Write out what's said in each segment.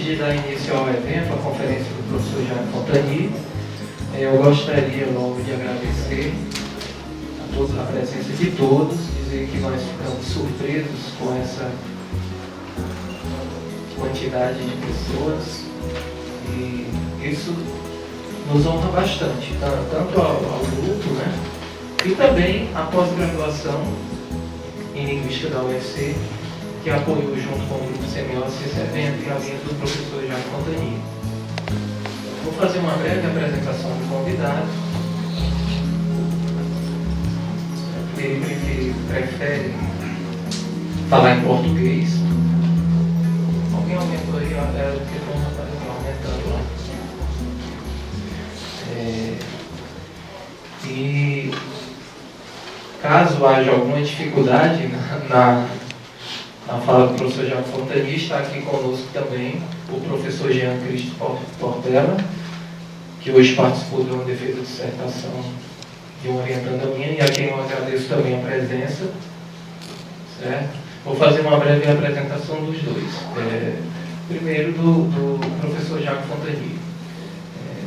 Antes de dar início ao evento, a conferência do professor Jacques Fontany, eu gostaria logo de agradecer a presença de todos, dizer que nós ficamos surpresos com essa quantidade de pessoas e isso nos honra bastante, tanto ao grupo, né, e também a pós-graduação em Linguística da UFC, que apoiou junto com o grupo Semiótica esse evento e a vinda do professor Jacques Fontany. Vou fazer uma breve apresentação do convidado. Ele prefere falar em português. Alguém aumentou aí? Era o que estão aumentando lá. E caso haja alguma dificuldade na fala do professor Jacques Fontany, está aqui conosco também o professor Jean Cristo Portela, que hoje participou de uma defesa de dissertação de uma orientanda minha, e a quem eu agradeço também a presença. Certo? Vou fazer uma breve apresentação dos dois. Primeiro do professor Jacques Fontany.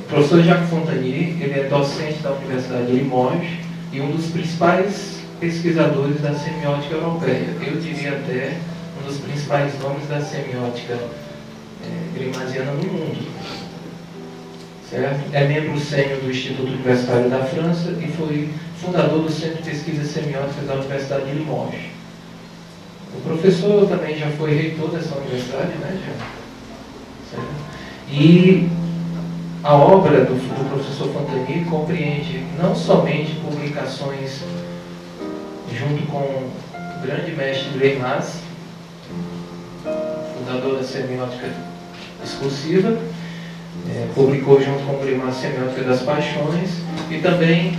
O professor Jacques Fontany, ele é docente da Universidade de Limoges e um dos principais pesquisadores da semiótica europeia. Eu diria até um dos principais nomes da semiótica grimasiana no mundo. Certo? É membro sênior do Instituto Universitário da França e foi fundador do Centro de Pesquisas Semióticas da Universidade de Limoges. O professor também já foi reitor dessa universidade, né, já? Certo? E a obra do professor Fontany compreende não somente publicações junto com o grande mestre Leibniz, fundador da semiótica discursiva, publicou junto com o Leibniz Semiótica das Paixões e também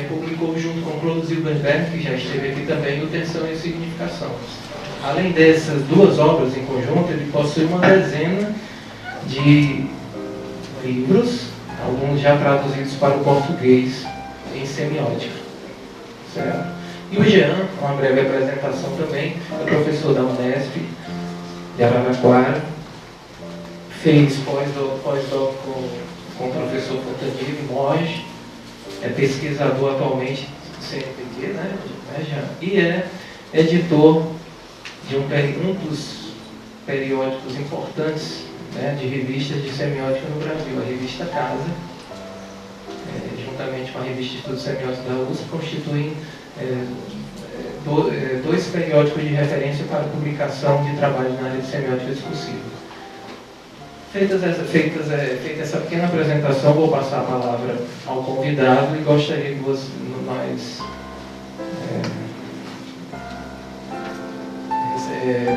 publicou junto com Claude Zilberberg, que já esteve aqui também, o Tensão e Significação. Além dessas duas obras em conjunto, ele possui uma dezena de livros, alguns já traduzidos para o português em semiótica. Certo? E o Jean, uma breve apresentação também, é professor da Unesp de Araraquara, fez pós-doc com o professor Fontany em Limoges, é pesquisador atualmente do CNPq, né, Jean? E é editor de um dos periódicos importantes, né, de revistas de semiótica no Brasil, a revista Casa, juntamente com a revista de Estudos Semióticos da USP, constituem dois periódicos de referência para publicação de trabalhos na área de semiótica discursiva. Feita essa pequena apresentação, vou passar a palavra ao convidado e gostaria que nós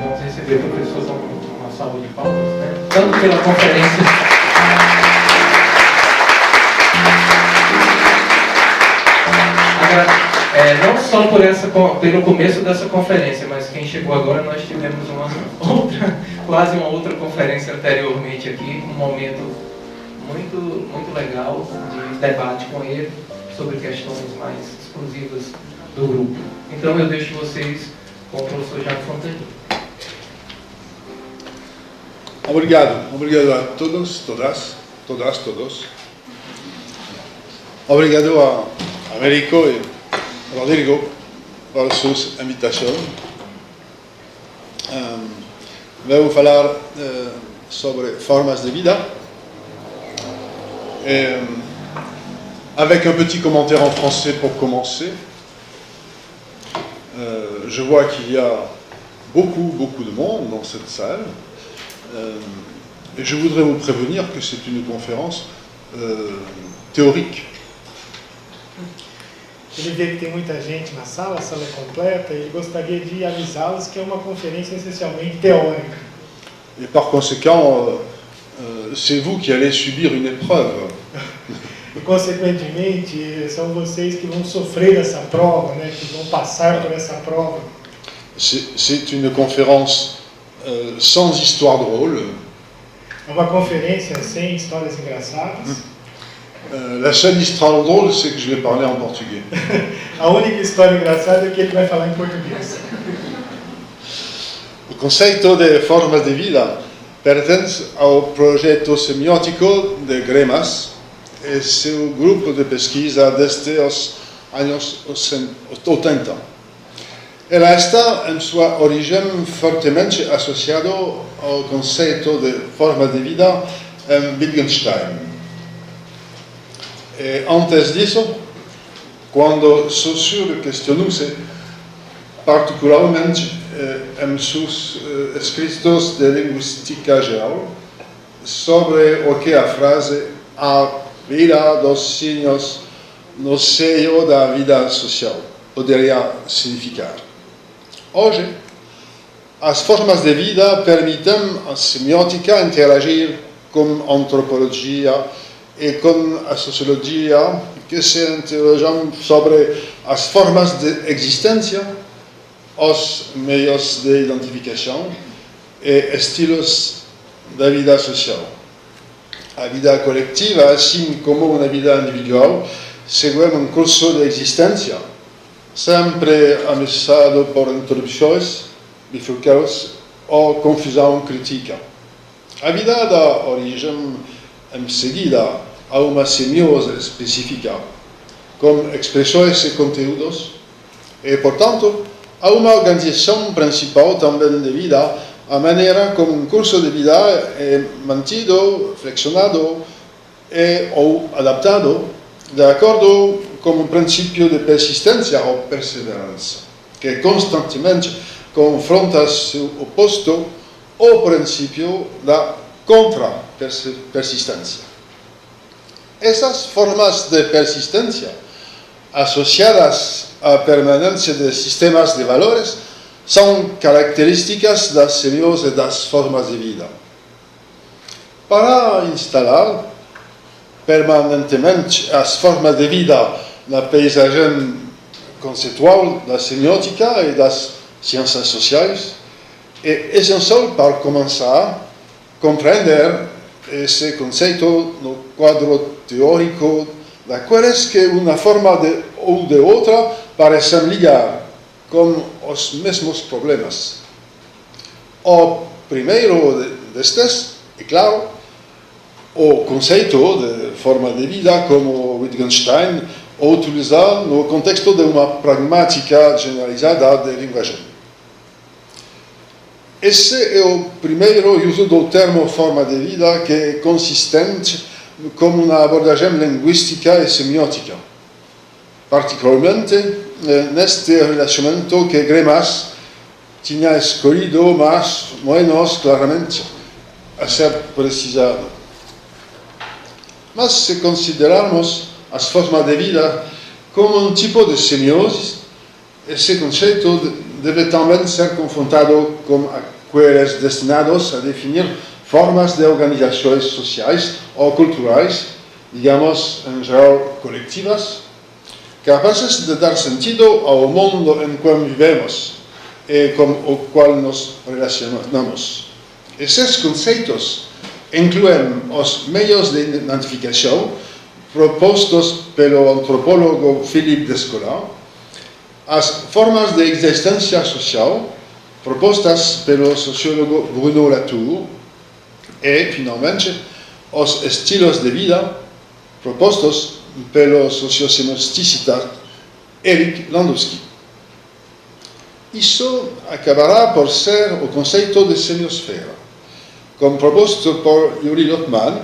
vamos receber o professor com uma salva de palmas, né? Tanto pela conferência. Não só pelo começo dessa conferência, mas quem chegou agora, nós tivemos quase uma outra conferência anteriormente aqui, um momento muito legal de debate com ele sobre questões mais exclusivas do grupo. Então eu deixo vocês com o professor Jacques Fontany. Obrigado a todos, todos. Obrigado a Américo e Rodrigo por sus invitações. Vou falar sobre formas de vida, avec un petit commentaire en français pour commencer. Je vois qu'il y a beaucoup de monde dans cette salle, et je voudrais vous prévenir que c'est une conférence théorique. Ele vê que tem muita gente na sala, a sala é completa, e ele gostaria de avisá-los que é uma conferência essencialmente teórica. Et par conséquent, c'est vous qui allez subir une épreuve. E, consequentemente, são vocês que vão sofrer essa prova, né, que vão passar por essa prova. C'est une conférence sans histoire drôle. É uma conferência sem histórias engraçadas. La seule histoire drôle, c'est que je vais parler en portugais. A única história engraçada é que ele vai falar em português. O conceito de formas de vida pertence ao projeto semiótico de Gremas e seu grupo de pesquisa desde os anos 80. Ela está em sua origem fortemente associado ao conceito de forma de vida em Wittgenstein. E antes disso, quando Saussure questionou-se particularmente em seus escritos de linguística geral sobre o que a frase "a vida dos signos no seio da vida social" poderia significar. Hoje, as formas de vida permitem à semiótica interagir com a antropologia e com a sociologia, que se interrogam sobre as formas de existência, os meios de identificação e estilos da vida social. A vida coletiva, assim como a vida individual, seguem um curso de existência, sempre ameaçado por interrupções, bifurcados ou confusão crítica. A vida dá origem, em seguida, a uma semiose específica, com expressões e conteúdos, e, portanto, a uma organização principal também de vida, a maneira como um curso de vida é mantido, flexionado e ou adaptado, de acordo com um princípio de persistência ou perseverança, que constantemente confronta seu oposto ao princípio da contra-persistência. Essas formas de persistência, associadas à permanência de sistemas de valores, são características da semiose das formas de vida. Para instalar permanentemente as formas de vida na paisagem conceitual da semiótica e das ciências sociais, é essencial para começar a compreender esse conceito no quadro teórico daqueles que uma forma ou de outra parecem ligar com os mesmos problemas. O primeiro destes, é claro, o conceito de forma de vida como Wittgenstein o utiliza no contexto de uma pragmática generalizada de linguagem. Esse é o primeiro uso do termo forma de vida, que é consistente com uma abordagem linguística e semiótica, particularmente neste relacionamento que Gremas tinha escolhido mais ou menos claramente a ser precisado. Mas se considerarmos as formas de vida como um tipo de semiose, esse conceito deve também ser confrontado com aqueles destinados a definir formas de organizações sociais ou culturais, digamos, em geral coletivas, capazes de dar sentido ao mundo em que vivemos e com o qual nos relacionamos. Esses conceitos incluem os meios de identificação propostos pelo antropólogo Philippe Descola, as formas de existência social propostas pelo sociólogo Bruno Latour e, finalmente, os estilos de vida propostos pelo sociosemioticista Eric Landowski. Isso acabará por ser o conceito de semiosfera, como proposto por Yuri Lotman,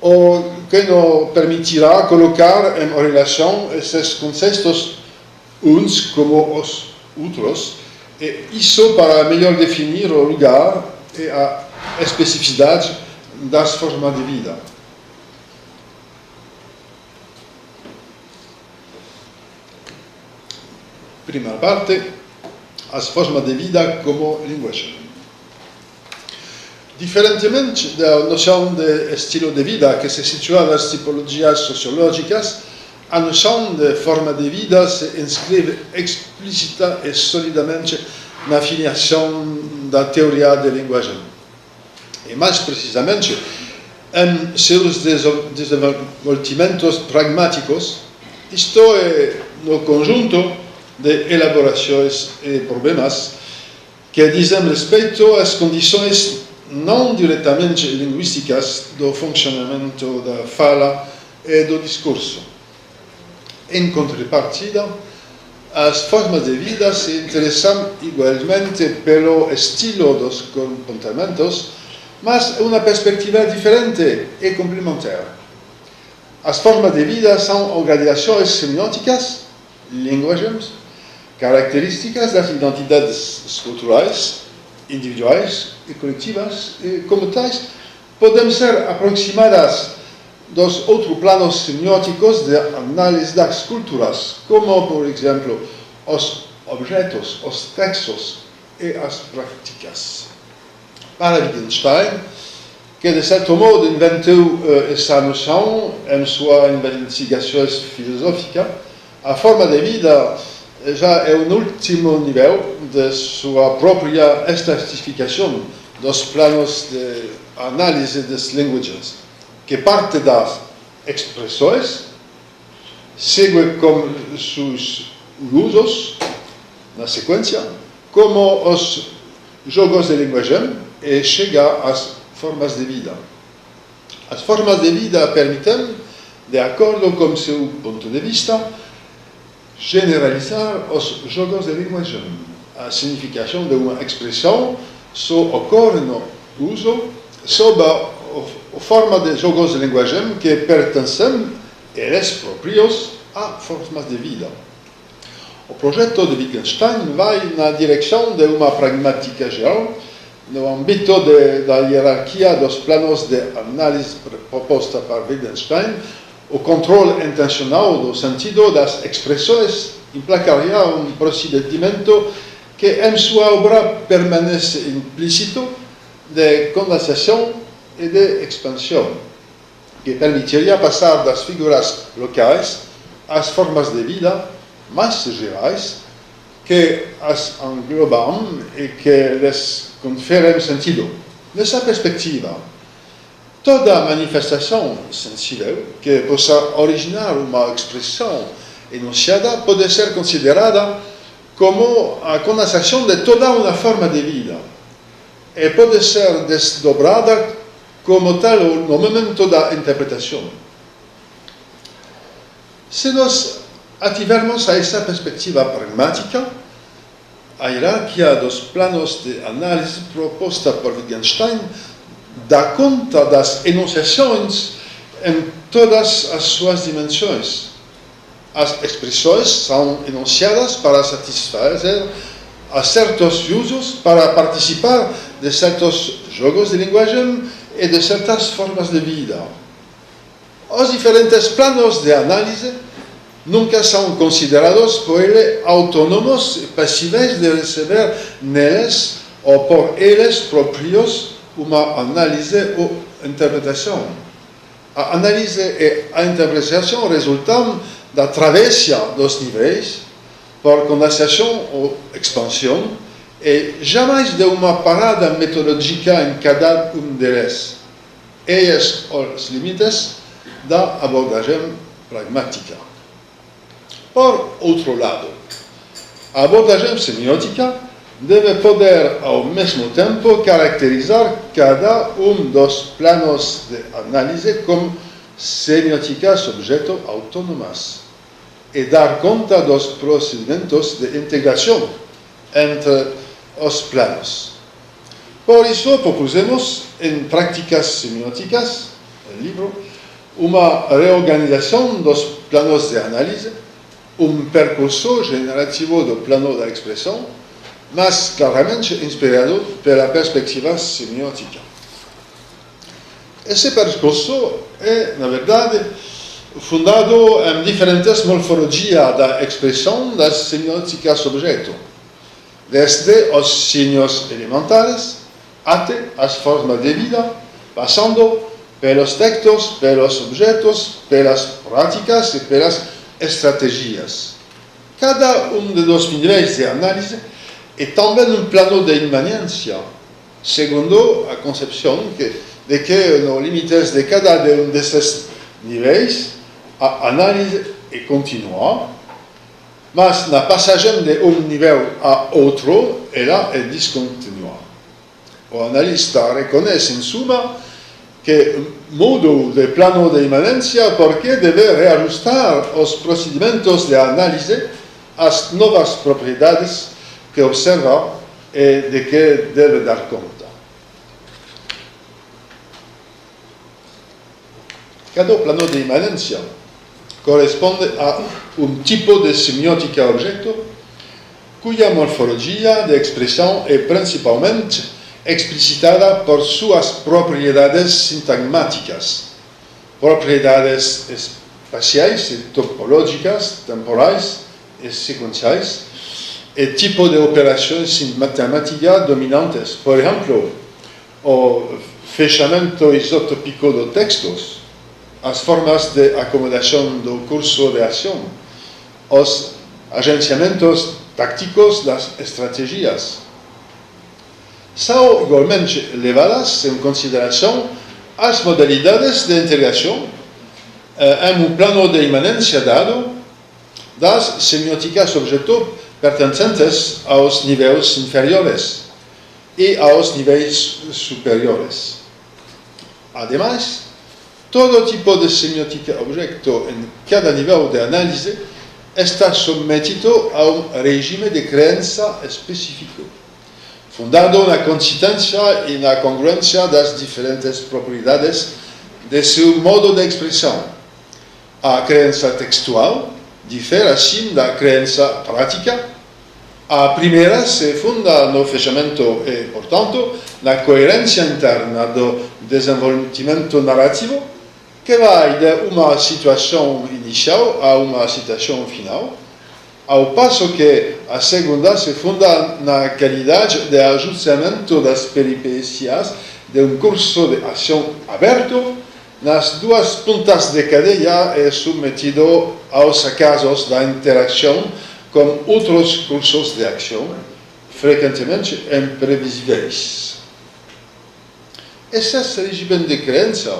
o que nos permitirá colocar em relação esses conceitos uns como os outros, e isso para melhor definir o lugar e a especificidade das formas de vida. Primeira parte, as formas de vida como linguagem. Diferentemente da noção de estilo de vida que se situa nas tipologias sociológicas, a noção de forma de vida se inscreve explícita e solidamente na filiação da teoria da linguagem. E mais precisamente, em seus desenvolvimentos pragmáticos, isto é, no conjunto de elaborações e problemas que dizem respeito às condições não diretamente linguísticas do funcionamento da fala e do discurso. Em contrapartida, as formas de vida se interessam igualmente pelo estilo dos comportamentos, mas uma perspectiva diferente e complementar. As formas de vida são gradações semióticas, linguagens, características das identidades culturais, individuais e coletivas, e como tais, podem ser aproximadas dos outros planos semióticos de análise das culturas, como, por exemplo, os objetos, os textos e as práticas. Para Wittgenstein, que de certo modo inventou essa noção em sua investigação filosófica, a forma de vida já é o último nível de sua própria estratificação dos planos de análise das linguagens, que parte das expressões, segue com seus usos na sequência, como os jogos de linguagem, e chega às formas de vida. As formas de vida permitem, de acordo com seu ponto de vista, generalizar os jogos de linguagem. A significação de uma expressão só ocorre no uso sob a forma de jogos de linguagem que pertencem, eles próprios, a formas de vida. O projeto de Wittgenstein vai na direção de uma pragmática geral no âmbito da hierarquia dos planos de análise proposta por Wittgenstein. O controle intencional do sentido das expressões implicaria um procedimento que em sua obra permanece implícito de condensação e de expansão, que permitiria passar das figuras locais às formas de vida mais gerais que as englobam e que lhes conferem sentido. Nessa perspectiva, toda manifestação sensível que possa originar uma expressão enunciada pode ser considerada como a condensação de toda uma forma de vida e pode ser desdobrada como tal no momento da interpretação. Se nós ativermos a essa perspectiva pragmática, a hierarquia dos planos de análise proposta por Wittgenstein dá conta das enunciações em todas as suas dimensões. As expressões são enunciadas para satisfazer a certos usos, para participar de certos jogos de linguagem e de certas formas de vida. Os diferentes planos de análise nunca são considerados por ele autônomos e passíveis de receber neles ou por eles próprios uma análise ou interpretação. A análise e a interpretação resultam da travessia dos níveis por condensação ou expansão e jamais de uma parada metodológica em cada deles. Eis os limites da abordagem pragmática. Por outro lado, a abordagem semiótica deve poder, ao mesmo tempo, caracterizar cada dos planos de análise como semióticas objeto autônomas e dar conta dos procedimentos de integração entre os planos. Por isso, propusemos, em Prácticas Semióticas, o livro, uma reorganização dos planos de análise, percurso generativo do plano da expressão, mas claramente inspirado pela perspectiva semiótica. Esse percurso é, na verdade, fundado em diferentes morfologias da expressão das semióticas objeto, desde os signos elementares até as formas de vida, passando pelos textos, pelos objetos, pelas práticas e pelas estratégias. Cada dos níveis de análise é também plano de imanência, segundo a concepção de que, nos limites de cada desses níveis, a análise é contínua, mas na passagem de nível a outro, ela é descontínua. o analista reconoce en suma que modo de plano de imanencia porque debe reajustar los procedimientos de análisis a las nuevas propiedades que observa y de que debe dar cuenta. Cada plano de imanencia corresponde a un tipo de semiótica objeto cuya morfología de expresión es principalmente explicitada por sus propiedades sintagmáticas, propiedades espaciales y topológicas, temporales y secuenciales, y tipo de operaciones matemáticas dominantes. Por ejemplo, o fechamento isotópico de textos, as formas de acomodación do curso de acción, os agenciamientos tácticos das estrategias. São igualmente levadas en consideración as modalidades de integración en un plano de imanencia dado das semióticas objeto pertencentes aos niveles inferiores y aos niveles superiores. Además, todo tipo de semiótica objeto en cada nivel de análisis está sometido a un régimen de creencia específico, fundado en la consistencia y la congruencia de las diferentes propiedades de su modo de expresión. A creencia textual difiere así de la creencia práctica. A primera se funda no fechamento y, por tanto, la coherencia interna do desenvolvimiento narrativo que va de una situación inicial a una situación final, ao paso que a segunda se funda na calidad de ajustamiento das peripecias de un curso de acción aberto nas duas puntas de cadeia e submetido aos acasos da interacción con otros cursos de acción, frecuentemente imprevisíveis. Esses regímenes de creencia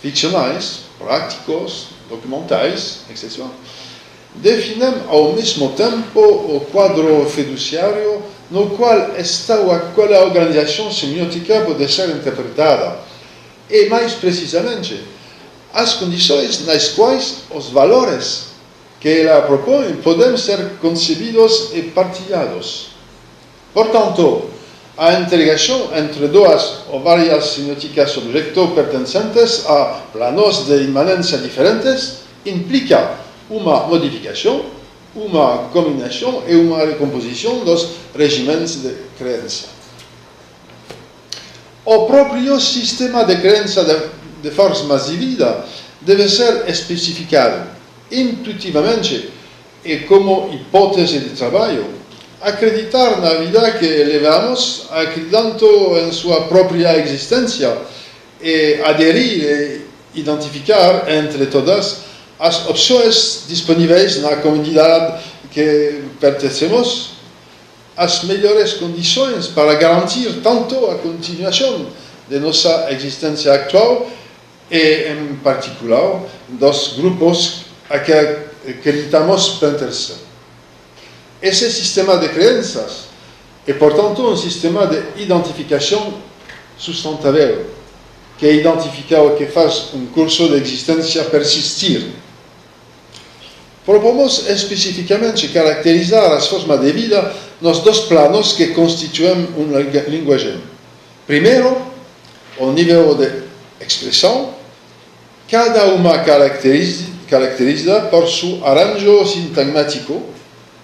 ficcionais, prácticos, documentais, etc., definem ao mesmo tempo o quadro fiduciário no qual está aquela organização semiótica pode ser interpretada e, mais precisamente, as condições nas quais os valores que ela propõe podem ser concebidos e partilhados. Portanto, a integração entre duas ou várias semióticas objeto pertencentes a planos de imanência diferentes implica uma modificação, uma combinação e uma recomposição dos regimes de crença. O próprio sistema de crença de formas de vida deve ser especificado intuitivamente e como hipótese de trabalho. Acreditar na vida que levamos, acreditando em sua própria existência e aderir e identificar entre todas as opções disponíveis na comunidade que pertencemos, as melhores condições para garantir tanto a continuação de nossa existência atual e, em particular, dos grupos a que acreditamos pertencer. Esse sistema de crenças é, portanto, um sistema de identificação sustentável, que identifica o que faz um curso de existência persistir. Propomos especificamente caracterizar as formas de vida nos dois planos que constituem uma linguagem. Primeiro, o nível de expressão, cada uma caracterizada por seu arranjo sintagmático,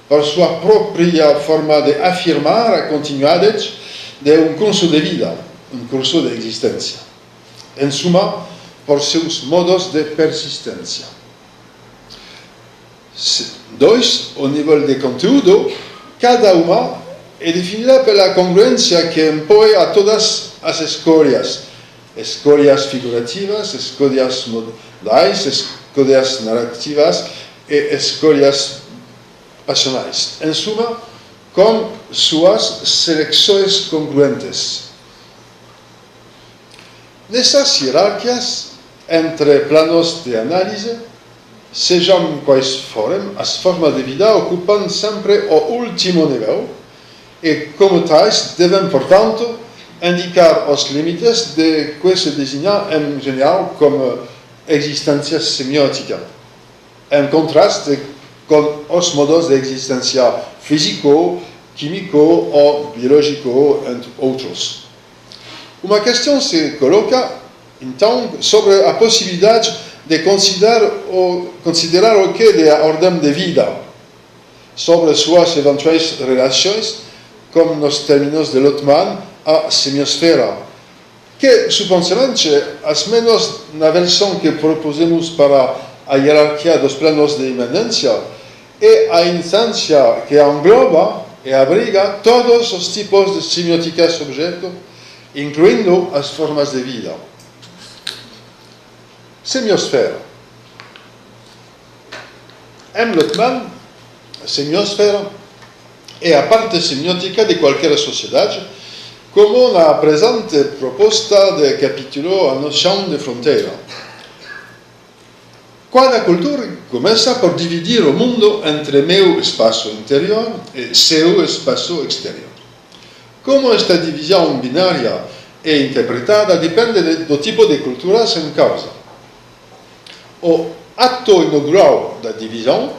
por sua própria forma de afirmar a continuidade de um curso de vida, um curso de existência. Em suma, por seus modos de persistência. 2. O nível de conteúdo, cada uma é definida pela congruência que impõe a todas as escolhas figurativas, escolhas modais, escolhas narrativas e escolhas passionais. Em suma, com suas seleções congruentes. Nessas hierarquias entre planos de análise, sejam quais forem, as formas de vida ocupam sempre o último nível e, como tais, devem, portanto, indicar os limites de que se designa en general como existencia semiótica, en contraste con os modos de existencia físico, químico o biológico, entre outros. Uma questão se coloca, então, sobre a possibilidade de considerar o que de a ordem de vida, sobre suas eventuais relações, como nos termos de Lotman, a semiosfera, que supostamente, as menos na versão que propusemos para a hierarquia dos planos de imanência, é a instância que engloba e abriga todos os tipos de semiótica sujeto, incluindo as formas de vida. Semiosfera. En Lotman, a semiosfera é a parte semiótica de qualquer sociedade, como na presente proposta de capítulo a noção de fronteira. Cada cultura começa por dividir o mundo entre meu espaço interior e seu espaço exterior. Como esta divisão binária é interpretada depende do tipo de culturas em causa. O ato inaugural da divisão,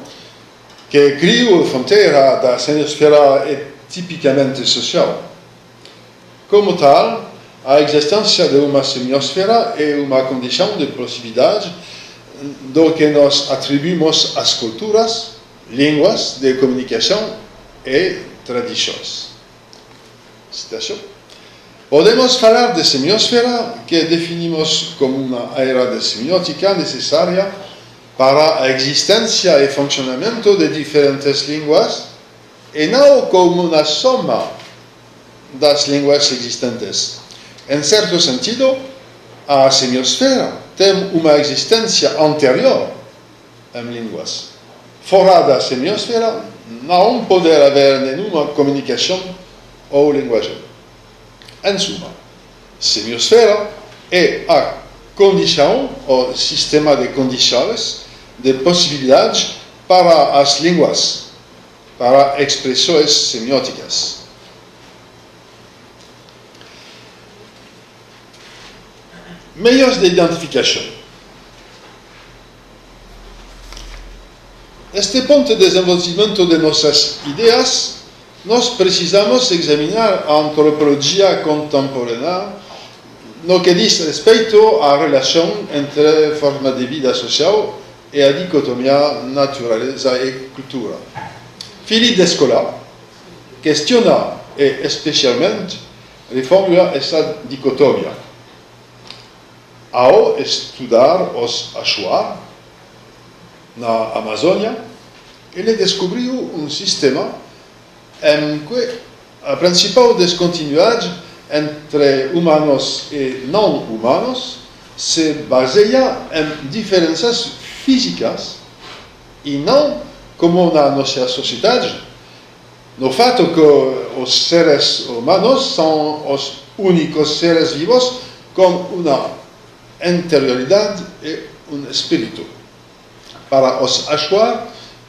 que criou a fronteira da semiosfera, é tipicamente social. Como tal, a existência de uma semiosfera é uma condição de possibilidade do que nós atribuímos às culturas, línguas de comunicação e tradições. Citação. Podemos falar de semiosfera, que definimos como uma área de semiótica necessária para a existência e funcionamento de diferentes línguas, e não como uma soma das línguas existentes. Em certo sentido, a semiosfera tem uma existência anterior em línguas. Fora da semiosfera, não pode haver nenhuma comunicação ou linguagem. Em suma, semiosfera é a condição, o sistema de condições, de possibilidades para as línguas, para expressões semióticas. Meios de identificação. Neste ponto de desenvolvimento de nossas ideias, nós precisamos examinar a antropologia contemporânea no que diz respeito à relação entre forma de vida social e a dicotomia natureza e cultura. Philippe Descola questiona e especialmente reformula essa dicotomia. Ao estudar os Achuar na Amazônia, ele descobriu um sistema em que a principal descontinuidade entre humanos e não humanos se baseia em diferenças físicas e não, como na nossa sociedade, no fato que os seres humanos são os únicos seres vivos com uma interioridade e um espírito. Para os Achuar,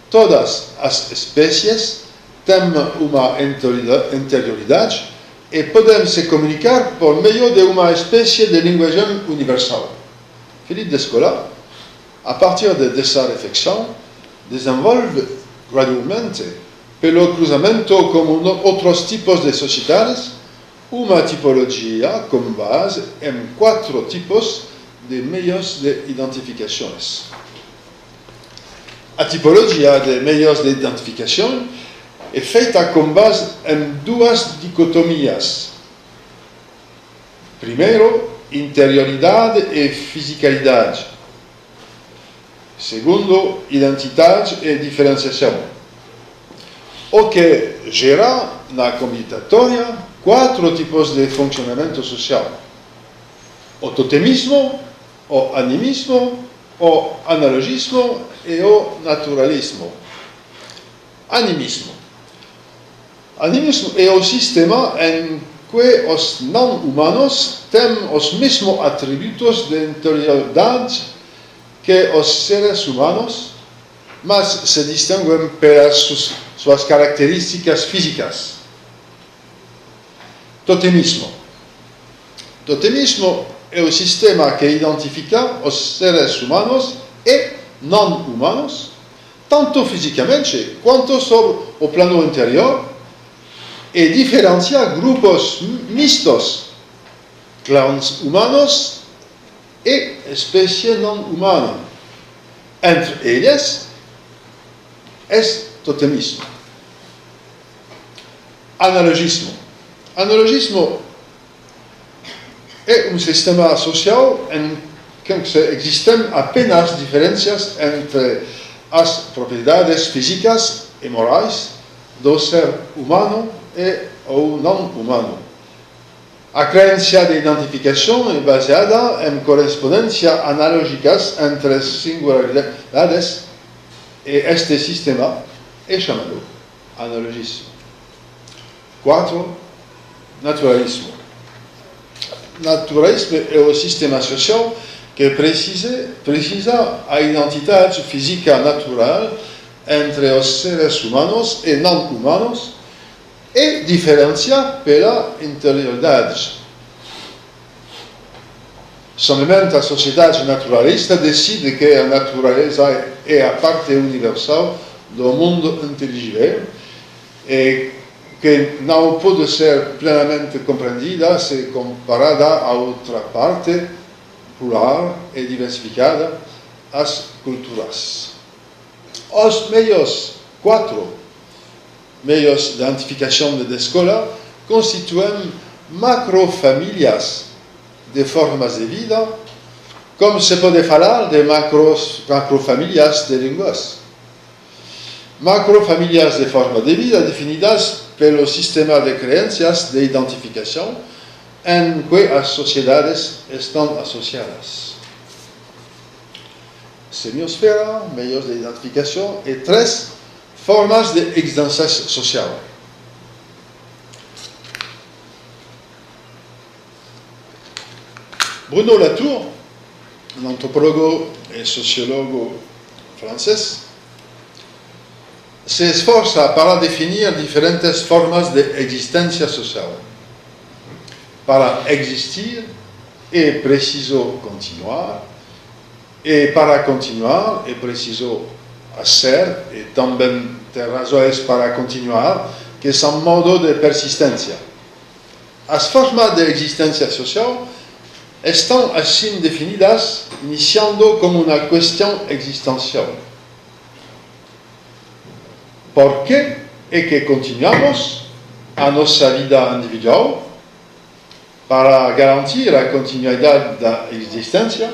todas as espécies têm uma interioridade e podem se comunicar por meio de uma espécie de linguagem universal. Philippe Descola, a partir dessa reflexão, desenvolve gradualmente, pelo cruzamento com outros tipos de sociedades, uma tipologia com base em 4 tipos de meios de identificações. A tipologia de meios de identificação é feita com base em 2 dicotomias. Primeiro, interioridade e fisicalidade. Segundo, identidade e diferenciação. O que gera, na combinatória, 4 tipos de funcionamento social: o totemismo, o animismo, o analogismo e o naturalismo. Animismo. Animismo é o sistema em que os não-humanos têm os mesmos atributos de interioridade que os seres humanos, mas se distinguem pelas suas características físicas. Totemismo. Totemismo é o sistema que identifica os seres humanos e não humanos, tanto fisicamente quanto sobre o plano interior, e diferencia grupos mistos, clãs humanos e espécie não humana. Entre eles, é totemismo. Analogismo. Analogismo é um sistema social em que existem apenas diferenças entre as propriedades físicas e morais do ser humano e ou não humano. A crença de identificação é baseada em correspondências analógicas entre singularidades e este sistema é chamado analogismo. 4. Naturalismo. Naturalismo é o sistema social que precisa a identidade física natural entre os seres humanos e não humanos e diferencia pela interioridade. Somente a sociedade naturalista decide que a natureza é a parte universal do mundo inteligível e que não pode ser plenamente compreendida se comparada a outra parte plural e diversificada, as culturas. Os quatro meios de identificação de escola constituem macrofamílias de formas de vida, como se pode falar de macrofamílias de línguas. Macrofamílias de forma de vida definidas pelo sistema de crenças de identificação em que as sociedades estão associadas. Semiosfera, meios de identificação e 3 formas de existência social. Bruno Latour, um antropólogo e sociólogo francês, se esforça para definir diferentes formas de existência social. Para existir é preciso continuar, e para continuar é preciso ser, e também ter razões para continuar, que são modo de persistência. As formas de existência social estão assim definidas, iniciando como uma questão existencial. Por que é que continuamos a nossa vida individual para garantir a continuidade da existência?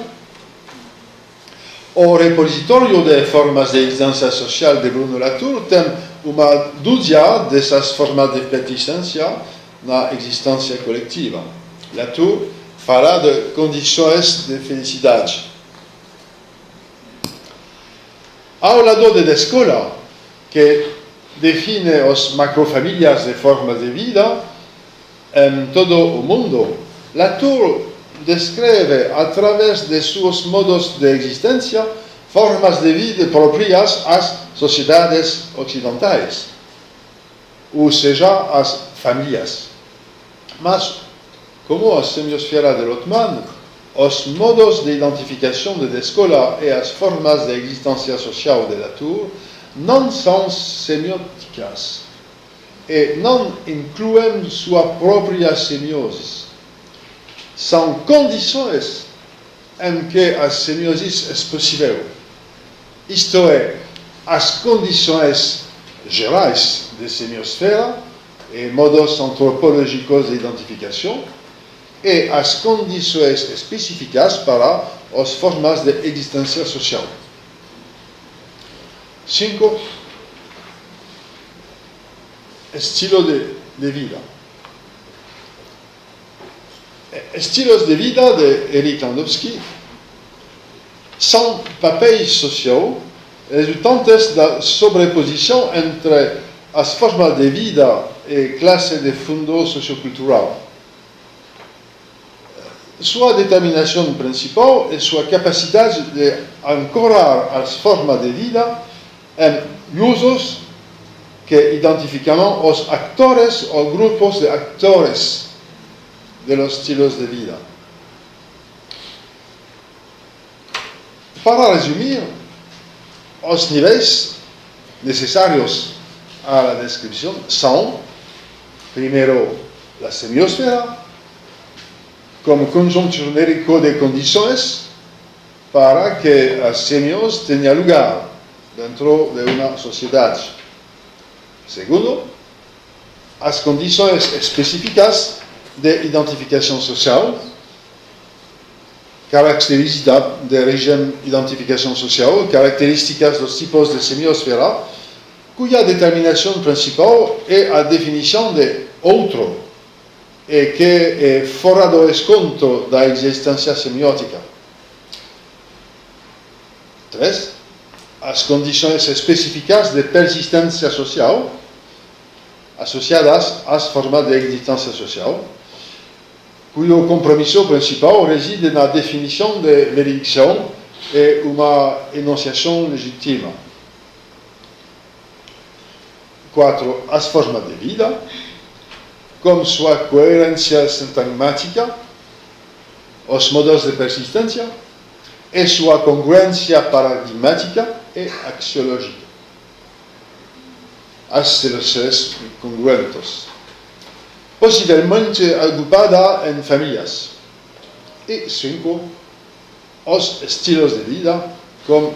O repositório de formas de existência social de Bruno Latour tem uma dúzia dessas formas de persistência na existência coletiva. Latour fala de condições de felicidade. Ao lado da escola, que define as macrofamílias de formas de vida em todo o mundo, Latour descreve, através de seus modos de existência, formas de vida próprias às sociedades ocidentais, ou seja, às famílias. Mas, como a semiosfera de Rothman, os modos de identificação de escola e as formas de existência social de Latour não são semióticas e não incluem sua própria semiose. São condições em que a semiose é possível. Isto é, as condições gerais de semiosfera e modos antropológicos de identificação e as condições específicas para as formas de existência social. 5. Estilo de vida. Estilos de vida de Eric Landowski são papéis sociais resultantes da sobreposição entre as formas de vida e classe de fundo sociocultural. Sua determinação principal é sua capacidade de ancorar as formas de vida em usos que identificam os atores ou grupos de atores de los estilos de vida. Para resumir, los niveles necesarios a la descripción son, primero, la semiosfera, como conjunto genérico de condiciones para que la semios tenga lugar dentro de una sociedad. Segundo, las condiciones específicas de identificación social, características de régimen de identificación social, características de los tipos de semiosfera, cuya determinación principal es la definición de otro, que es fora do esconto da existência semiótica. 3. As condições específicas de persistência social associadas às formas de existência social, cuyo compromisso principal reside na definição de veredicção e uma enunciação legítima. 4. As formas de vida, com sua coerência sintagmática, os modos de persistência e sua congruência paradigmática e axiológica. As relações congruentes, possivelmente agrupada em famílias. E 5. Os estilos de vida, com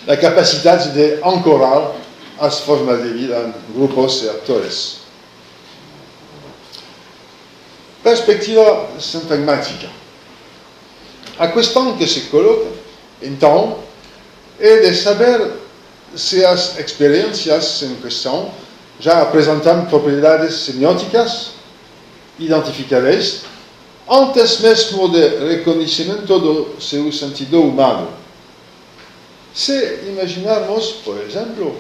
a capacidade de ancorar as formas de vida em grupos e atores. Perspectiva sintagmática. A questão que se coloca, então, é de saber se as experiências em questão já apresentam propriedades semióticas identificáveis antes mesmo de reconhecimento do seu sentido humano. Se imaginarmos, por exemplo,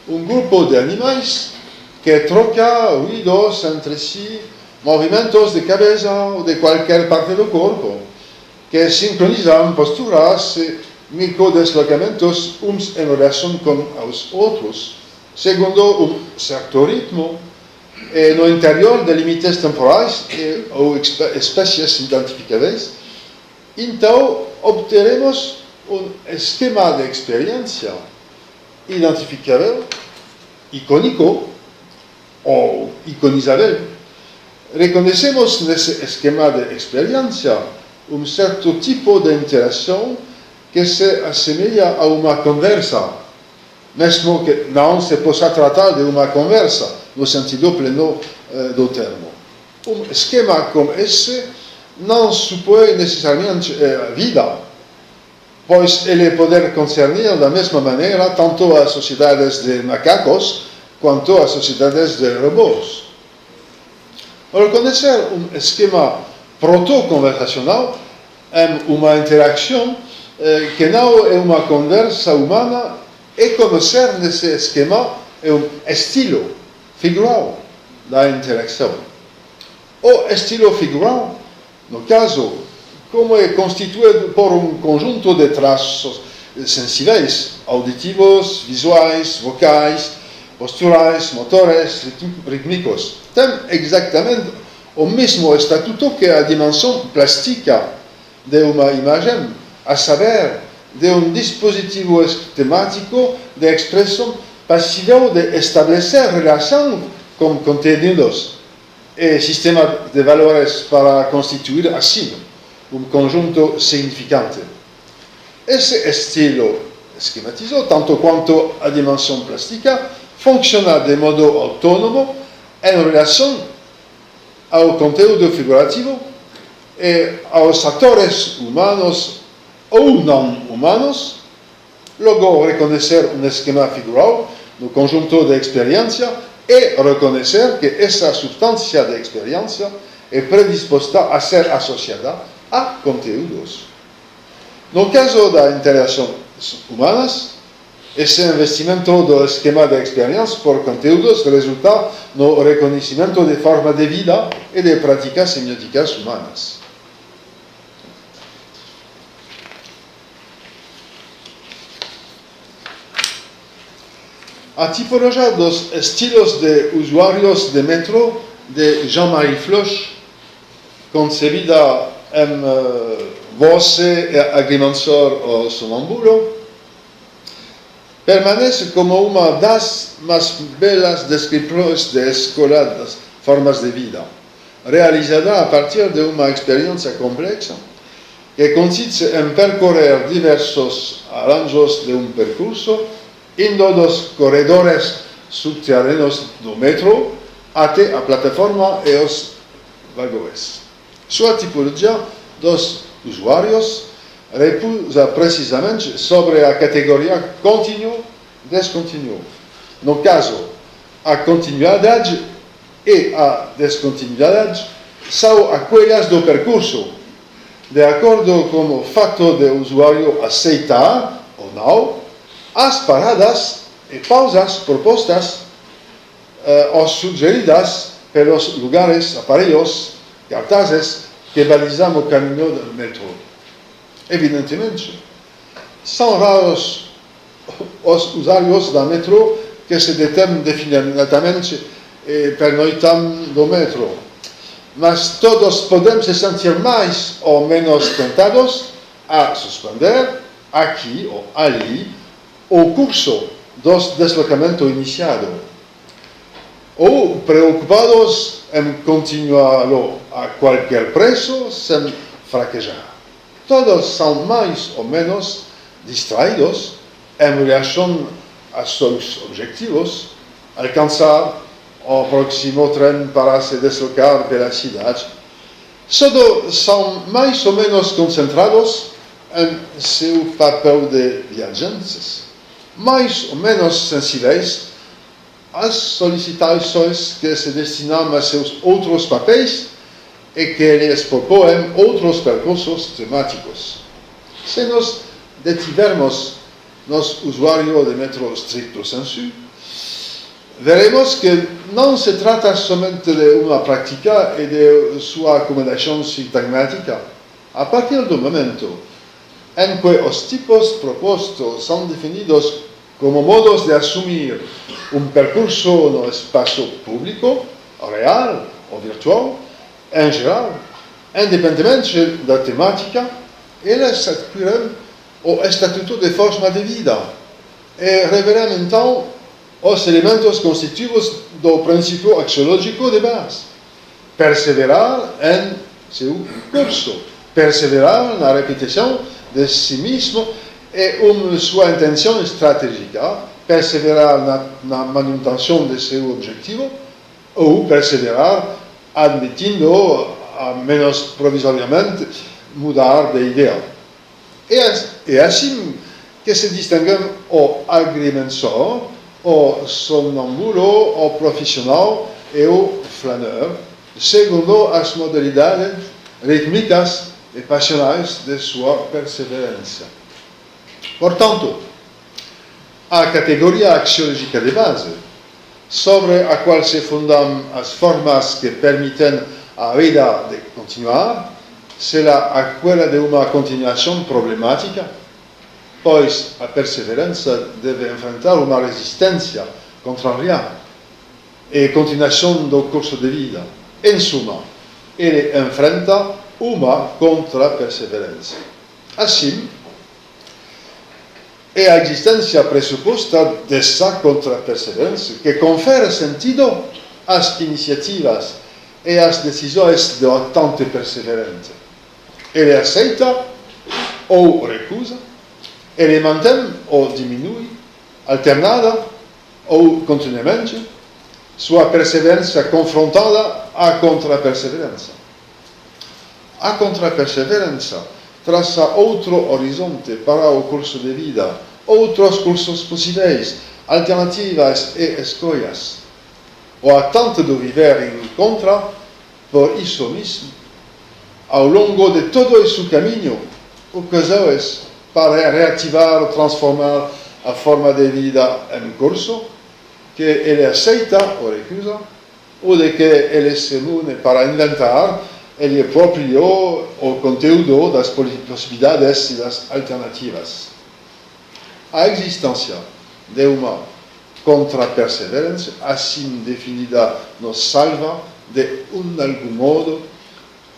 grupo de animais que troca ruidos entre si, movimentos de cabeça ou de qualquer parte do corpo, que sincronizam posturas e microdeslocamentos uns em relação com os outros, segundo certo ritmo, e no interior de limites temporais ou espécies identificáveis, então obteremos esquema de experiência identificável, icônico ou iconizável. Reconhecemos nesse esquema de experiência certo tipo de interação que se assemelha a uma conversa, mesmo que não se possa tratar de uma conversa no sentido pleno do termo. Esquema como esse não supõe necessariamente a vida, pois ele pode concernir da mesma maneira tanto as sociedades de macacos quanto as sociedades de robôs. Reconhecer esquema proto-conversacional em uma interação que não é uma conversa humana e conhecer nesse esquema estilo figural da interação. O estilo figural, no caso, como é constituído por conjunto de traços sensíveis, auditivos, visuais, vocais, posturais, motores, rítmicos, tem exatamente o mesmo estatuto que a dimensão plástica de uma imagem, a saber, de dispositivo temático de expressão passível de estabelecer relação com conteúdos e sistema de valores para constituir assim conjunto significante. Esse estilo esquematizado, tanto quanto a dimensão plástica, funciona de modo autônomo em relação ao conteúdo figurativo e aos atores humanos ou não humanos. Logo, reconhecer esquema figural no conjunto de experiência e reconhecer que essa substância de experiência é predisposta a ser associada a conteúdos. No caso das interações humanas, esse investimento do esquema de experiência por conteúdos resulta no reconhecimento de forma de vida e de práticas semióticas humanas. A tipologia dos estilos de usuários de metro de Jean-Marie Floch, concebida en voce e agrimensor o sonambulo, permanece como una de las más belas descripciones de escoladas formas de vida, realizada a partir de una experiencia compleja que consiste en percorrer diversos arranjos de un percurso indo dos corredores subterráneos do metro até a plataforma e os vagões. Sua tipologia dos usuários repousa precisamente sobre a categoria continuo-descontínuo. No caso, a continuidade e a descontinuidade são aquelas do percurso, de acordo com o fato de o usuário aceitar ou não as paradas e pausas propostas ou sugeridas pelos lugares, aparelhos, cartazes que balizam o caminho do metrô. Evidentemente, são raros os usuários da metrô que se detêm definitivamente e pernoitam no metrô. Mas todos podemos se sentir mais ou menos tentados a suspender, aqui ou ali, o curso do deslocamento iniciado, ou preocupados em continuá-lo a qualquer preço sem fraquejar. Todos são mais ou menos distraídos em relação a seus objetivos, alcançar o próximo trem para se deslocar pela cidade. Todos são mais ou menos concentrados em seu papel de viajantes, mais ou menos sensíveis às solicitações que se destinam a seus outros papéis e que lhes propõem outros percursos temáticos. Se nos detivermos nos usuários de metro stricto sensu, veremos que não se trata somente de uma prática e de sua acomodação sintagmática. A partir do momento em que os tipos propostos são definidos como modos de assumir um percurso no espaço público, real ou virtual, em geral, independentemente da temática, eles adquirem o estatuto de forma de vida e revelam então os elementos constitutivos do princípio axiológico de base. Perseverar em seu curso, perseverar na repetição de si mesmo é sua intenção estratégica, perseverar na manutenção de seu objetivo ou perseverar admitindo, a menos provisoriamente, mudar de ideia. É assim que se distinguem o agrimensor, o sonambulo, o profissional e o flaneur, segundo as modalidades rítmicas e passionais de sua perseverança. Portanto, a categoria axiológica de base, sobre a qual se fundam as formas que permitem a vida de continuar, será aquela de uma continuação problemática, pois a perseverança deve enfrentar uma resistência contrariada e continuação do curso de vida. Em suma, ele enfrenta uma contra-perseverança. Assim, é a existência pressuposta dessa contra-perseverança que confere sentido às iniciativas e às decisões do atente perseverante. Ele aceita ou recusa, ele mantém ou diminui, alternada ou continuamente, sua perseverança confrontada à contra-perseverança. A contra-perseverança traça outro horizonte para o curso de vida, outros cursos possíveis, alternativas e escolhas. O atente de viver encontra, por isso mesmo, ao longo de todo o seu caminho, ocasiões para reativar ou transformar a forma de vida em curso, que ele aceita ou recusa, ou de que ele se une para inventar ele próprio o conteúdo das possibilidades e das alternativas. A existência de uma contra-perseverança, assim definida, nos salva de algún modo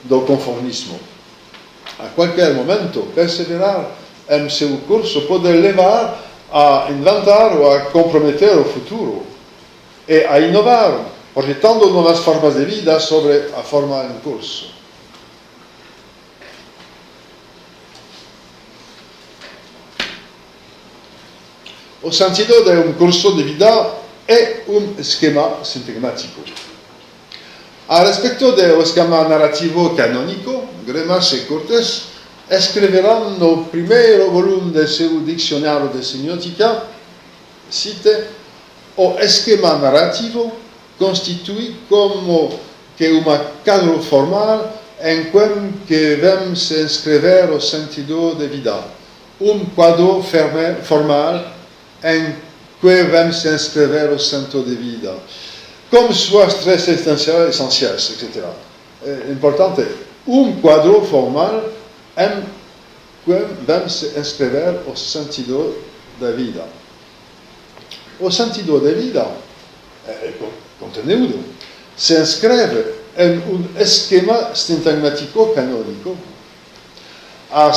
do conformismo. A qualquer momento, perseverar em seu curso pode levar a inventar ou a comprometer o futuro e a inovar, projetando novas formas de vida sobre a forma em curso. O sentido de curso de vida é esquema sintegmático. A respecto do esquema narrativo canónico, Gremas e Cortés escreverán no primeiro volume de seu dicionário de semiótica, cite, o esquema narrativo constitui como que cadro formal em que vamos escrever o sentido de vida. Quadro formal em que vamos escrever o sentido de vida. Como suas três essenciais, etc. É importante, quadro formal em que vamos escrever o sentido da vida. O sentido da vida, conteúdo, se inscreve em esquema sintagmático canónico, a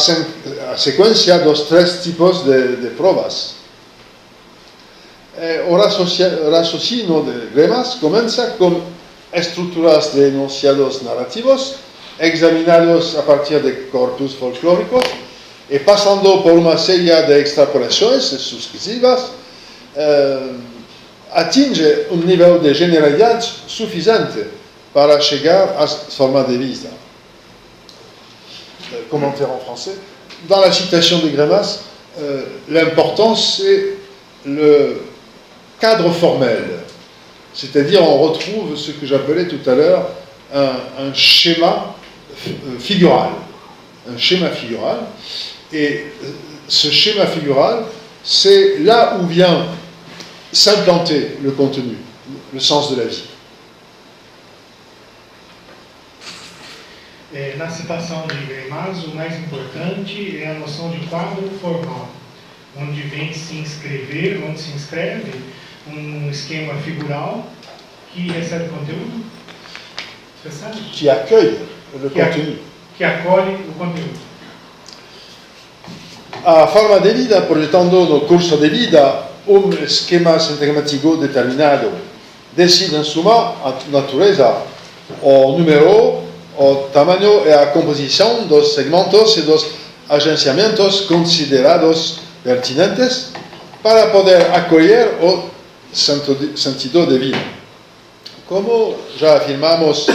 sequência dos três tipos de provas. O raciocínio de Gremas começa com estruturas de enunciados narrativos, examinados a partir de corpus folclóricos, e passando por uma série de extrapolações sucessivas, atinge nível de generalidade suficiente para chegar à forma de vida. Commentaire en français. Dans la citation de Gremas, l'important c'est le cadre formel, c'est-à-dire on retrouve ce que j'appelais tout à l'heure un schéma figural. Un schéma figural. Et ce schéma figural, c'est là où vient s'implanter le contenu, le sens de la vie. Na citação de Gremas, o mais importante é a noção de quadro formal, onde se inscreve esquema figural que recebe conteúdo. Você sabe? Qui accueille le contenu. Que acolhe o conteúdo. A forma de vida, projetando no curso de vida esquema sintagmático determinado, decide em suma a natureza, o número, o tamanho e a composição dos segmentos e dos agenciamentos considerados pertinentes para poder acolher o sentido de vida. Como já afirmamos,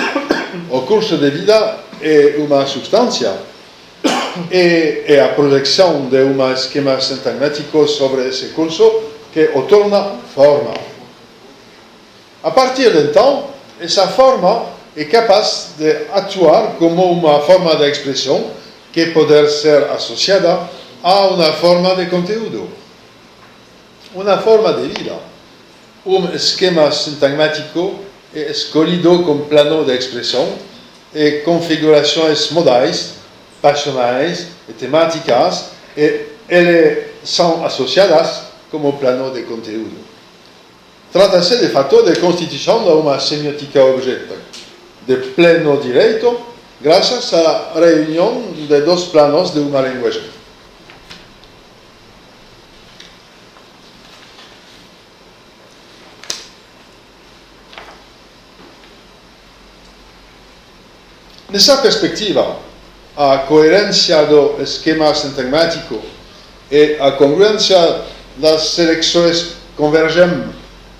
o curso de vida é uma substância e é a projeção de esquema sintagmático sobre esse curso que o torna forma. A partir de então, essa forma é capaz de atuar como uma forma de expressão que pode ser associada a uma forma de conteúdo, uma forma de vida. Esquema sintagmático é escolhido como plano de expressão e configurações modais, passionais e temáticas, e elas são associadas como plano de conteúdo. Trata-se de fato de constituição de uma semiótica objeto de pleno direito, graças à reunião de dois planos de uma linguagem. Nessa perspectiva, a coerência do esquema sintagmático e a congruência das seleções convergem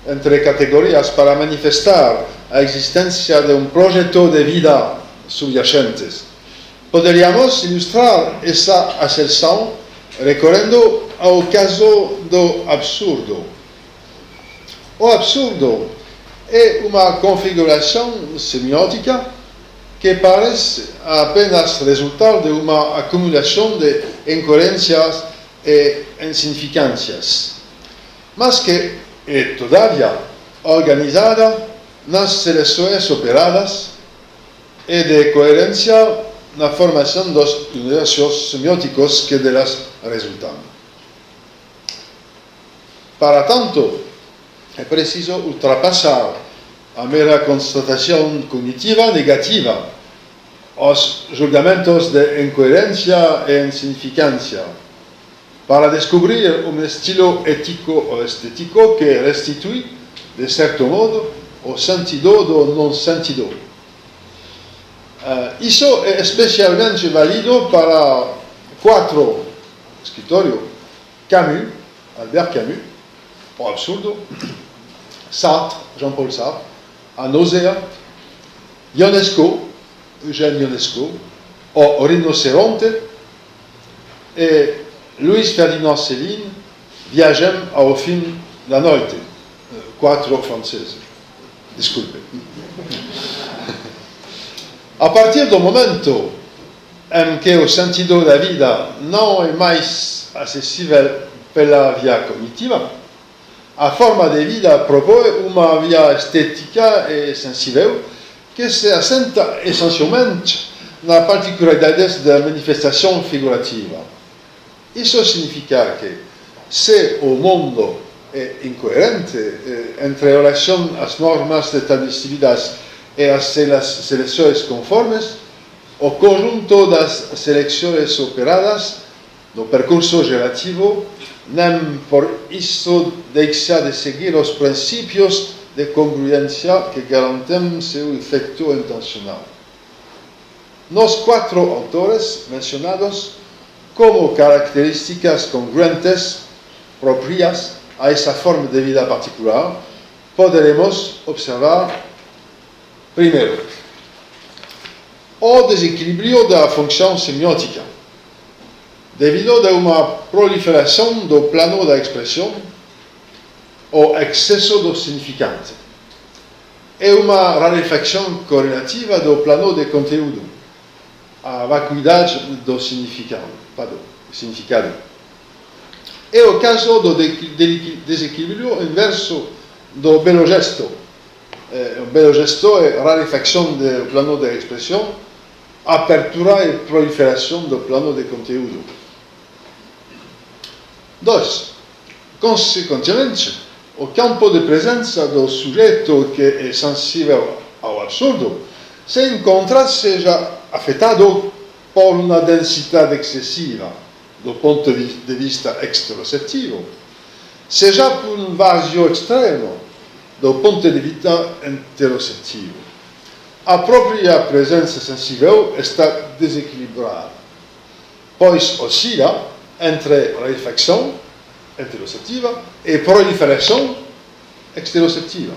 entre categorias para manifestar a existência de projeto de vida subyacente. Poderíamos ilustrar essa asserção recorrendo ao caso do absurdo. O absurdo é uma configuração semiótica que parece apenas resultar de uma acumulação de incoerências e insignificâncias, mas que é, todavia, organizada nas seleções operadas e de coerência na formação dos universos semióticos que delas resultam. Para tanto, é preciso ultrapassar a mera constatación cognitiva negativa, os julgamentos de incoherencia e insignificancia, para descubrir un estilo ético o estético que restituye, de certo modo, o sentido do non sentido. Isso é especialmente válido para 4 escritores: Camus, Albert Camus, o absurdo, Sartre, Jean-Paul Sartre, a nausea, Ionesco, Eugène Ionesco, o rinoceronte, e Luís Ferdinand Céline, Viagem ao fim da noite. 4 franceses. Desculpe. A partir do momento em que o sentido da vida não é mais acessível pela via cognitiva, a forma de vida propõe uma via estética e sensível que se assenta essencialmente na particularidades da manifestação figurativa. Isso significa que, se o mundo é incoerente entre relação às normas estabelecidas e às seleções conformes, o conjunto das seleções operadas no percurso relativo nem por isso deixa de seguir os princípios de congruência que garantem seu efeito intencional. Nos 4 autores mencionados como características congruentes próprias a essa forma de vida particular, poderemos observar, primeiro, o desequilíbrio da função semiótica, devido a uma proliferação do plano da expressão, o excesso do significante, e uma rarefacção correlativa do plano de conteúdo, a vacuidade do significado. É o caso do desequilíbrio inverso do belo gesto. O belo gesto é rarefacção do plano de expressão, apertura e proliferação do plano de conteúdo. 2. Consequentemente, o campo de presença do sujeito que é sensível ao absurdo se encontra seja afetado por uma densidade excessiva do ponto de vista exteroceptivo, seja por um vazio extremo do ponto de vista interoceptivo. A própria presença sensível está desequilibrada, pois oscila entre rarefacção interoceptiva e proliferação exteroceptiva.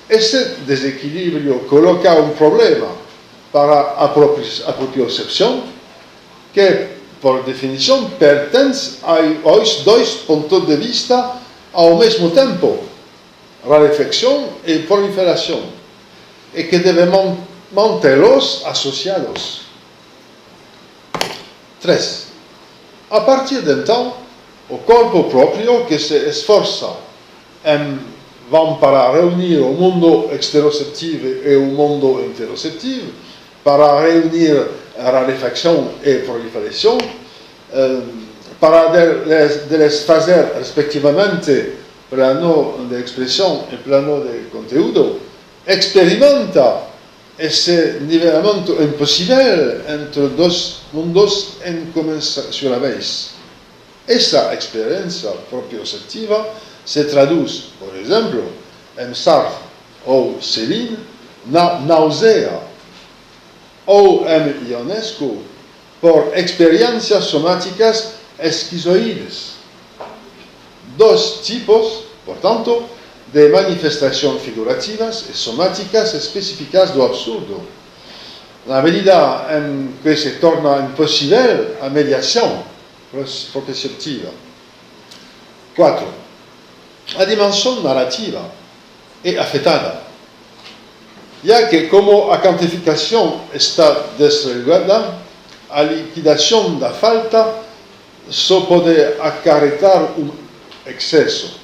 Esse desequilíbrio coloca um problema para a propriocepção que, por definição, pertence aos 2 pontos de vista ao mesmo tempo, rarefacção e proliferação, e que deve mantê-los associados. 3. A partir de então, o corpo próprio que se esforça em vão para reunir o mundo exteroceptivo e o mundo interoceptivo, para reunir a rarefacção e proliferação, para les fazer, respectivamente, plano de expressão e plano de conteúdo, experimenta esse nivelamento impossível entre 2 mundos incomensuráveis. Essa experiência proprioceptiva se traduz, por exemplo, em Sartre ou Céline, na nausea, ou em Ionesco, por experiências somáticas esquizoides. 2 tipos, portanto, de manifestações figurativas e somáticas específicas do absurdo, na medida em que se torna impossível a mediação proprioceptiva. 4. A dimensão narrativa é afetada, já que, como a quantificação está desregulada, a liquidação da falta só pode acarretar um excesso,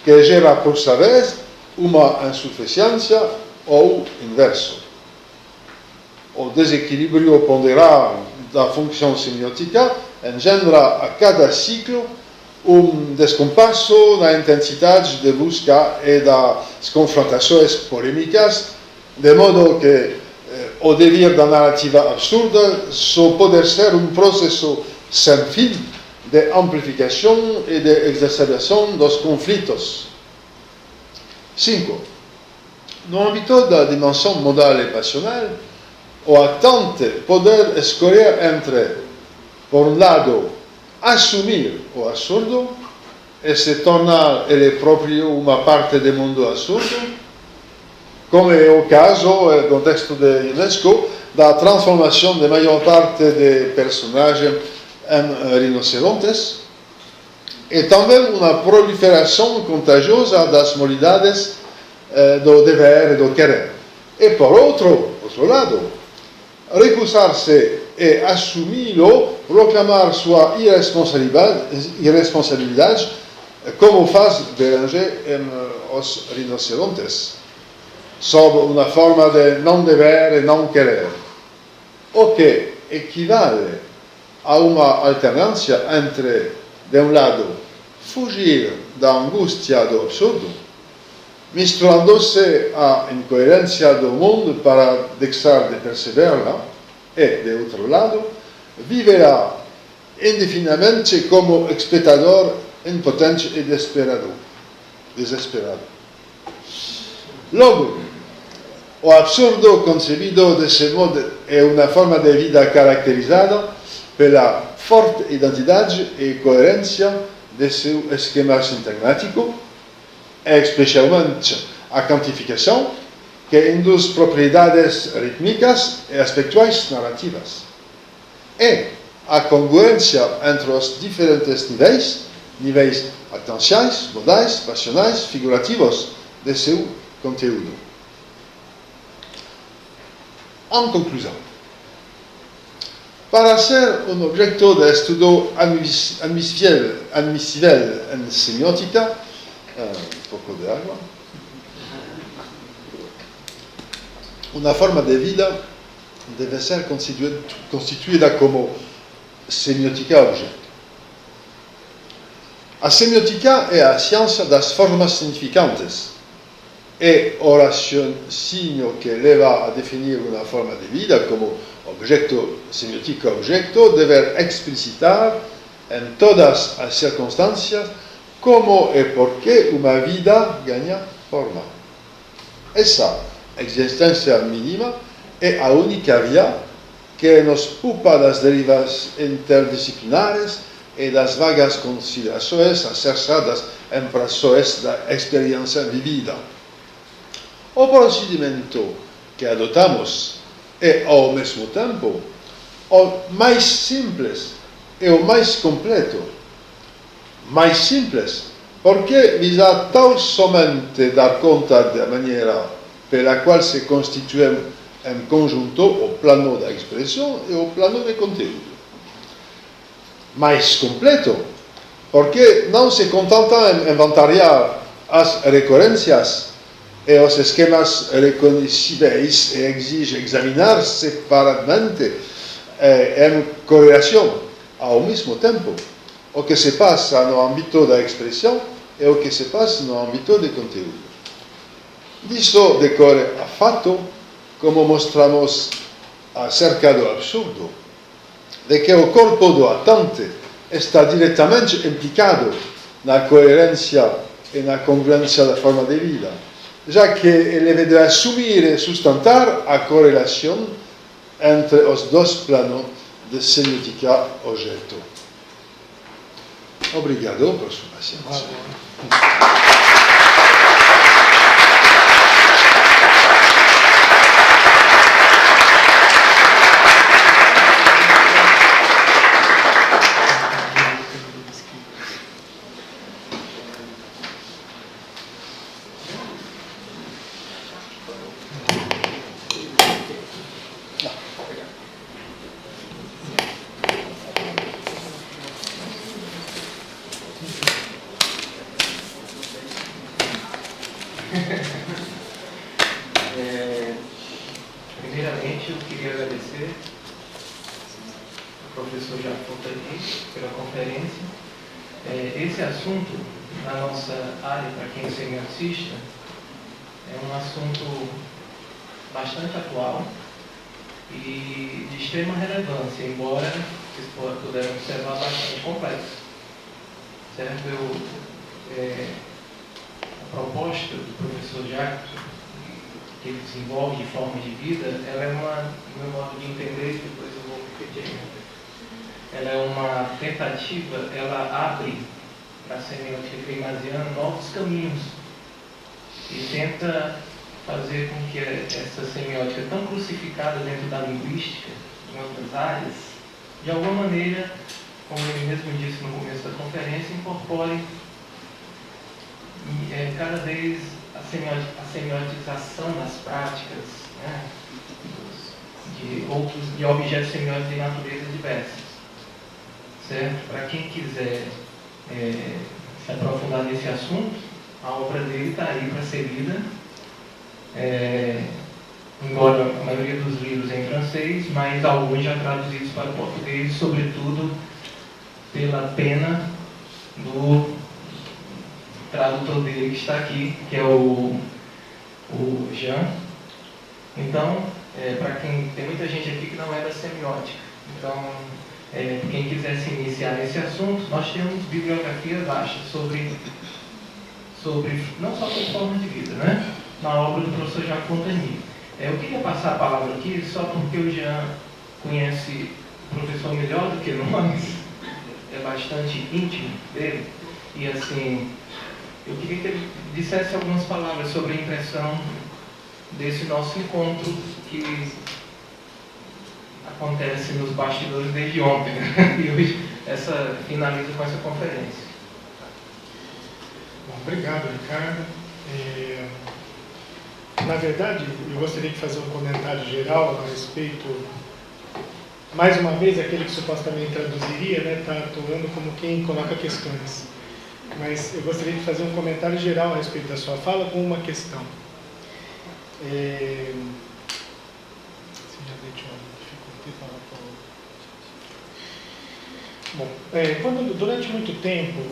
que gera, por sua vez, uma insuficiência ou inverso. O desequilíbrio ponderal da função semiótica engendra a cada ciclo descompasso na intensidade de busca e das confrontações polêmicas, de modo que o devir da narrativa absurda só pode ser processo sem fim de amplificação e de exacerbação dos conflitos. 5. No âmbito da dimensão modal e passional, o atante poder escolher entre, por lado, assumir o absurdo e se tornar ele próprio uma parte do mundo absurdo, como é o caso, no contexto de Ionesco, da transformação de maior parte de personagens em rinocerontes, e também uma proliferação contagiosa das modalidades do dever e do querer. E por outro lado, recusar-se e assumi-lo, proclamar sua irresponsabilidade, como faz Béranger em Os Rinocerontes, sob uma forma de não dever e não querer, o que equivale a uma alternância entre, de um lado, fugir da angústia do absurdo, misturando-se à incoerência do mundo para deixar de perceberla, e, de outro lado, viverá indefinidamente como espectador impotente e desesperado. Logo, o absurdo concebido desse modo é uma forma de vida caracterizada pela forte identidade e coerência de seu esquema sintamático, e especialmente a quantificação, que induz propriedades rítmicas e aspectuais narrativas. E a congruência entre os diferentes níveis atenciais, modais, passionais, figurativos de seu conteúdo. En conclusão, para ser um objeto de estudo admissível em semiótica, pouco de água, uma forma de vida deve ser constituída como semiótica objeto. A semiótica é a ciência das formas significantes e o raciocínio que leva a definir uma forma de vida como objeto, semiótica objeto, deve explicitar em todas as circunstâncias como e por que uma vida ganha forma. Essa existência mínima é a única via que nos poupa das derivas interdisciplinares e das vagas considerações acertadas em prações da experiência vivida. O procedimento que adotamos é, ao mesmo tempo, o mais simples e o mais completo. Mais simples, porque visa tão somente dar conta da maneira pela qual se constituem em conjunto o plano da expressão e o plano de conteúdo. Mais completo, porque não se contenta em inventariar as recorrências e os esquemas reconhecíveis e exige examinar separadamente em correlação, ao mesmo tempo, o que se passa no âmbito da expressão e o que se passa no âmbito de conteúdo. Disso decorre a fato, como mostramos acerca do absurdo, de que o corpo do atante está diretamente implicado na coerência e na congruência da forma de vida, já que ele deve assumir e sustentar a correlação entre os dois planos de semiótica objeto. Obrigado por sua paciência. Primeiramente, eu queria agradecer ao professor Jacques Fontanier pela conferência Esse assunto, na nossa área, para quem é semioticista, é um assunto bastante atual e de extrema relevância, embora vocês puderem observar, bastante complexo. Certo? A proposta do professor Jacques, que ele desenvolve de forma de vida, ela é no meu modo de entender, depois eu vou repetir. Ela é uma tentativa, ela abre para a semiótica keynesiana novos caminhos e tenta fazer com que essa semiótica tão crucificada dentro da linguística, em outras áreas, de alguma maneira, como ele mesmo disse no começo da conferência, incorpore cada vez a semiotização das práticas, né, de objetos semióticos de natureza diversas. Certo? Para quem quiser se aprofundar nesse assunto, a obra dele está aí para ser lida. Embora a maioria dos livros é em francês, mas alguns já traduzidos para o português, sobretudo pela pena do tradutor dele que está aqui, que é o Jean. Então, para quem tem muita gente aqui que não é da semiótica, então quem quiser se iniciar nesse assunto, nós temos bibliografia vasta sobre não só sobre forma de vida, né? Na obra do professor Jacques Fontanier. Eu queria passar a palavra aqui só porque o Jean conhece o professor melhor do que nós, é bastante íntimo dele, e assim, eu queria que ele dissesse algumas palavras sobre a impressão desse nosso encontro que acontece nos bastidores desde ontem, né? E hoje finaliza com essa conferência. Bom, obrigado, Ricardo. Na verdade, eu gostaria de fazer um comentário geral a respeito, mais uma vez, aquele que supostamente traduziria, né, está atuando como quem coloca questões. Mas eu gostaria de fazer um comentário geral a respeito da sua fala com uma questão. Bom, durante muito tempo,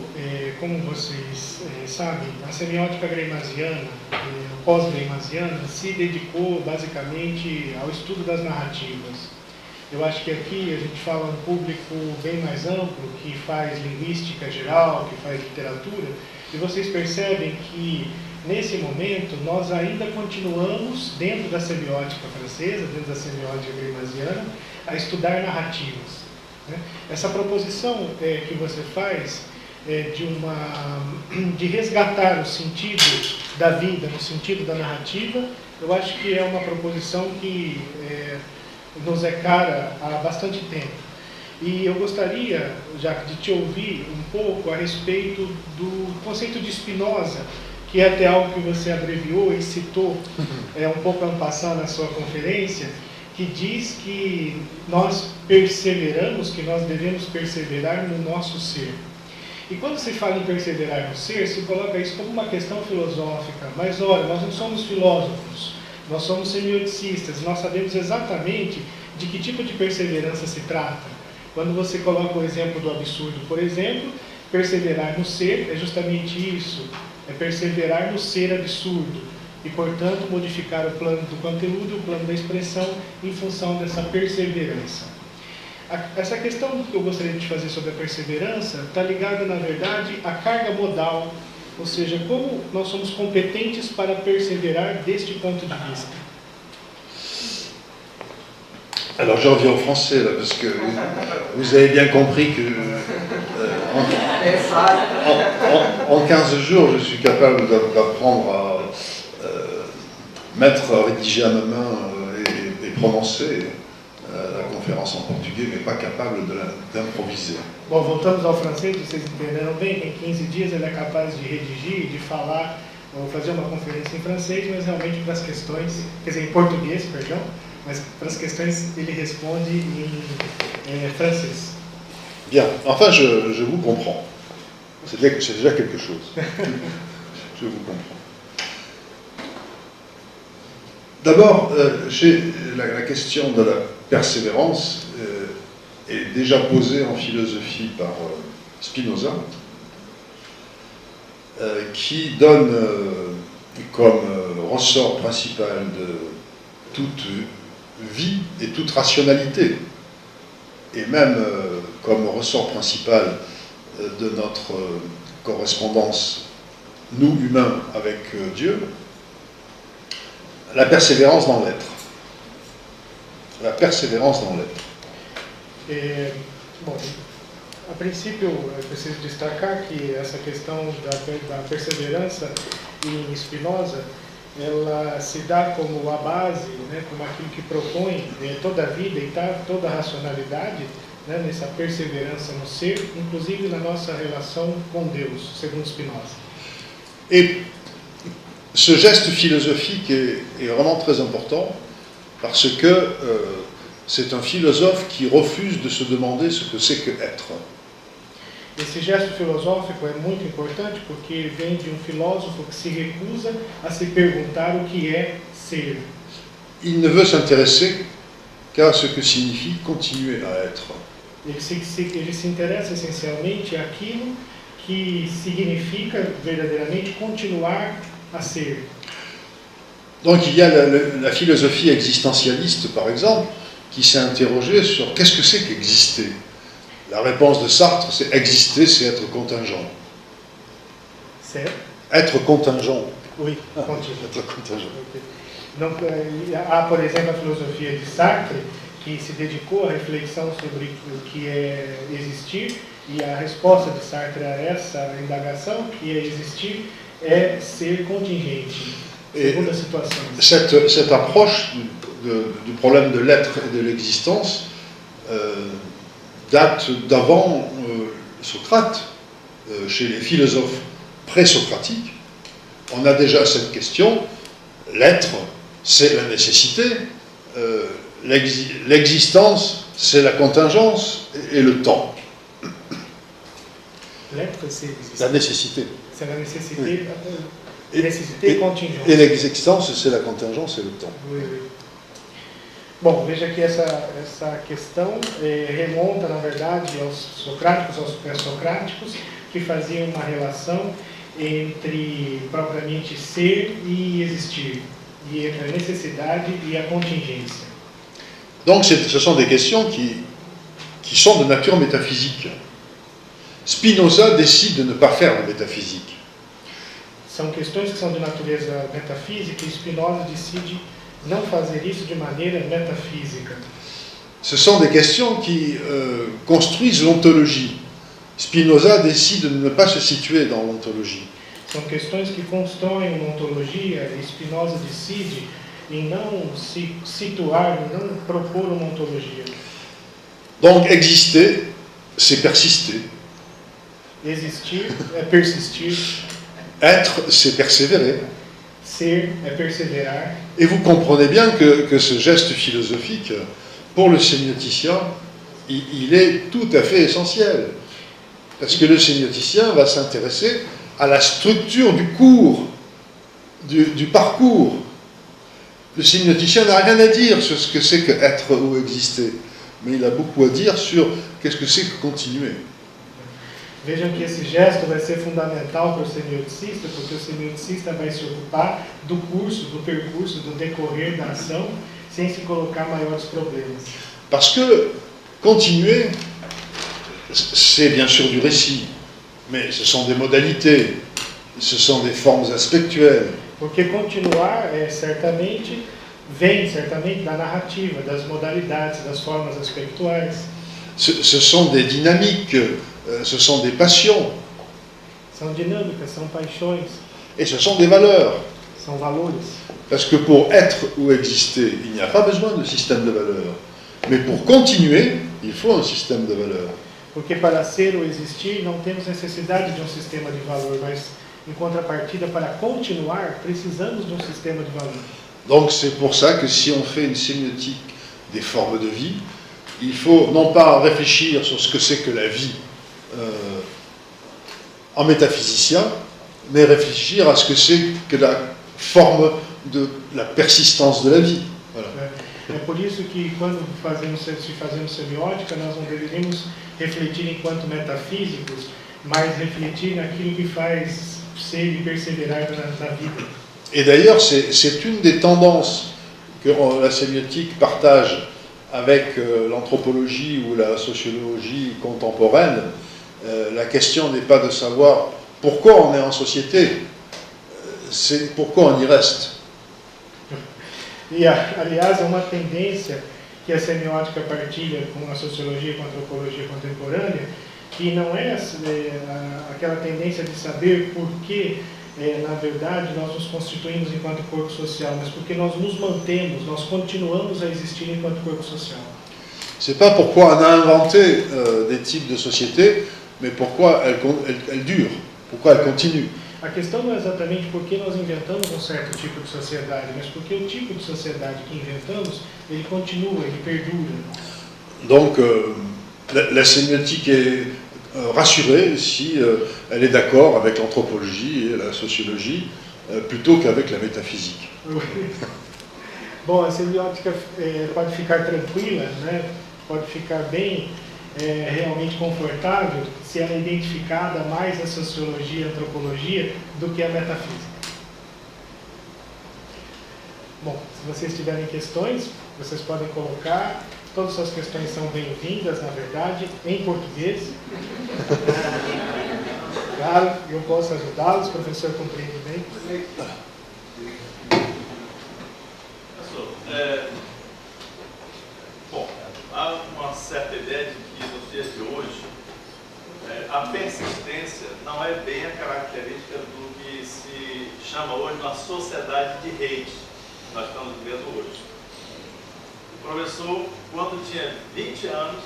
como vocês sabem, a semiótica greymasiana, pós-greymasiana, se dedicou basicamente ao estudo das narrativas. Eu acho que aqui a gente fala um público bem mais amplo, que faz linguística geral, que faz literatura, e vocês percebem que, nesse momento, nós ainda continuamos, dentro da semiótica francesa, dentro da semiótica greymasiana, a estudar narrativas. Essa proposição que você faz de resgatar o sentido da vida, no sentido da narrativa, eu acho que é uma proposição que nos é cara há bastante tempo. E eu gostaria, Jacques, de te ouvir um pouco a respeito do conceito de Spinoza, que é até algo que você abreviou e citou um pouco en passant na sua conferência, que diz que nós perseveramos, que nós devemos perseverar no nosso ser. E quando se fala em perseverar no ser, se coloca isso como uma questão filosófica. Mas olha, nós não somos filósofos, nós somos semioticistas, nós sabemos exatamente de que tipo de perseverança se trata. Quando você coloca o exemplo do absurdo, por exemplo, perseverar no ser é justamente isso, é perseverar no ser absurdo. E, portanto, modificar o plano do conteúdo, o plano da expressão, em função dessa perseverança. Essa questão que eu gostaria de fazer sobre a perseverança está ligada, na verdade, à carga modal, ou seja, como nós somos competentes para perseverar deste ponto de vista. Alors je reviens au français là, parce que vous avez bien compris que en 15 jours, je suis capable d'apprendre à mettre, à rédiger à ma main et prononcer la conférence en portugais, mais pas capable d'improviser. Bom, voltamos ao francês, vocês entenderam bem que em 15 dias ele é capaz de redigir, de falar, ou fazer uma conferência em francês, mas realmente para as questões, quer dizer, em português, perdão, mas para as questões ele responde em francês. Bien, enfin je vous comprends. C'est déjà quelque chose. Je vous comprends. D'abord, la question de la persévérance est déjà posée en philosophie par Spinoza, qui donne comme ressort principal de toute vie et toute rationalité, et même comme ressort principal de notre correspondance, nous humains, avec Dieu, la persévérance dans l'être. La persévérance dans l'être. Bom, a princípio, eu preciso destacar que essa questão da perseverança em Spinoza, ela se dá como a base, né, como aquilo que propõe toda a vida e toda a racionalidade, né, nessa perseverança no ser, inclusive na nossa relação com Deus, segundo Spinoza. Et ce geste philosophique est vraiment très important parce que c'est un philosophe qui refuse de se demander ce que c'est que être. Esse gesto filosófico é muito importante porque vem de filósofo que se recusa a se perguntar o que é ser. Il ne veut s'intéresser qu'à ce que signifie continuer à être. Ele se interessa essencialmente àquilo que significa verdadeiramente continuar a ser. Donc il y a la philosophie existentialiste, par exemple, qui s'est interrogée sur qu'est-ce que c'est qu'exister. La réponse de Sartre, c'est exister, c'est être contingent. C'est Être contingent. Oui, contingent. Être contingent. Okay. Donc, há, por exemplo, a filosofia de Sartre, que se dedicou à reflexão sobre o que é existir, e a resposta de Sartre a essa indagação, que é existir, é ser contingente, segundo a situação. Cette approche du problème de l'être et de l'existence date d'avant Socrate. Chez les philosophes pré-socratiques, on a déjà cette question. L'être, c'est la nécessité. L'existence, c'est la contingence et le temps. L'être, c'est la nécessité. C'est la nécessité, oui. Nécessité et contingence. Et l'existence, c'est la contingence et le temps. Oui, oui. Bom, veja que essa questão remonta, na verdade, aos socráticos, aos pré-socráticos, que faziam uma relação entre propriamente ser e existir, e entre a necessidade e a contingência. Donc ce sont des questions qui sont de nature métaphysique. Spinoza décide de ne pas faire de métaphysique. São questões que são de natureza metafísica e Spinoza decide não fazer isso de maneira metafísica. Ce sont des questions qui construisent l'ontologie. Spinoza décide de ne pas se situer dans l'ontologie. São questões que constroem uma ontologia e Spinoza decide em não se situar, em não propor uma ontologia. Donc exister, c'est persister. Existir é persistir. Être, c'est persévérer. Ser é perseverar. Et vous comprenez bien que ce geste philosophique, pour le sémioticien, il est tout à fait essentiel. Parce que le sémioticien va s'intéresser à la structure du cours, du parcours. Le sémioticien n'a rien à dire sur ce que c'est que être ou exister, mais il a beaucoup à dire sur qu'est-ce que c'est que continuer. Vejam que esse gesto vai ser fundamental para o semioticista, porque o semioticista vai se ocupar do curso, do percurso, do decorrer da ação, sem se colocar maiores problemas. Parce que continuer, c'est bien sûr du récit, mais ce sont des modalités, ce sont des formes aspectuelles. Porque continuar vem certamente da narrativa, das modalidades, das formas aspectuais. Ce sont des dynamiques, ce sont des passions. São dinâmicas, são paixões. Et ce sont des valeurs. São valores. Parce que pour être ou exister, il n'y a pas besoin de système de valeurs. Mais pour continuer, il faut un système de valeurs. Porque para ser ou existir, não temos necessidade de um sistema de valor, mas em contrapartida, para continuar, precisamos de um sistema de valor. Donc c'est pour ça que si on fait une sémiotique des formes de vie, il faut non pas réfléchir sur ce que c'est que la vie en métaphysicien, mais réfléchir à ce que c'est que la forme de la persistance de la vie. Voilà. É por isso que quando se fazemos semiótica, nós não deveríamos refletir enquanto metafísicos, mas refletir naquilo que faz ser e perseverar na vida. Et d'ailleurs, c'est une des tendances que la sémiotique partage avec l'anthropologie ou la sociologie contemporaine. La question n'est pas de savoir pourquoi on est en société, c'est pourquoi on y reste. E, aliás, é uma tendência que a semiótica partilha com a sociologia e com a antropologia contemporânea, que não é aquela tendência de saber por que, na verdade, nós nos constituímos enquanto corpo social, mas porque nós nos mantemos, nós continuamos a existir enquanto corpo social. C'est pas pourquoi on a inventé des types de sociétés, mais pourquoi elles durent, pourquoi elles continuent. A questão não é exatamente porque nós inventamos um certo tipo de sociedade, mas porque o tipo de sociedade que inventamos, ele continua, ele perdura. Donc, la sémiotique est rassurée si elle est d'accord avec l'anthropologie et la sociologie, plutôt qu'avec la métaphysique. Bom, a semiótica pode ficar tranquila, né? Pode ficar bem, realmente confortável, se ela é identificada mais à sociologia e à antropologia do que à metafísica. Bom, se vocês tiverem questões, vocês podem colocar. Todas as suas questões são bem-vindas, na verdade, em português. Claro, eu posso ajudá-los, o professor compreende bem. Bom, há uma certa ideia de que nos dias de hoje a persistência não é bem a característica do que se chama hoje uma sociedade de reis que nós estamos vivendo hoje. O professor, quando tinha 20 anos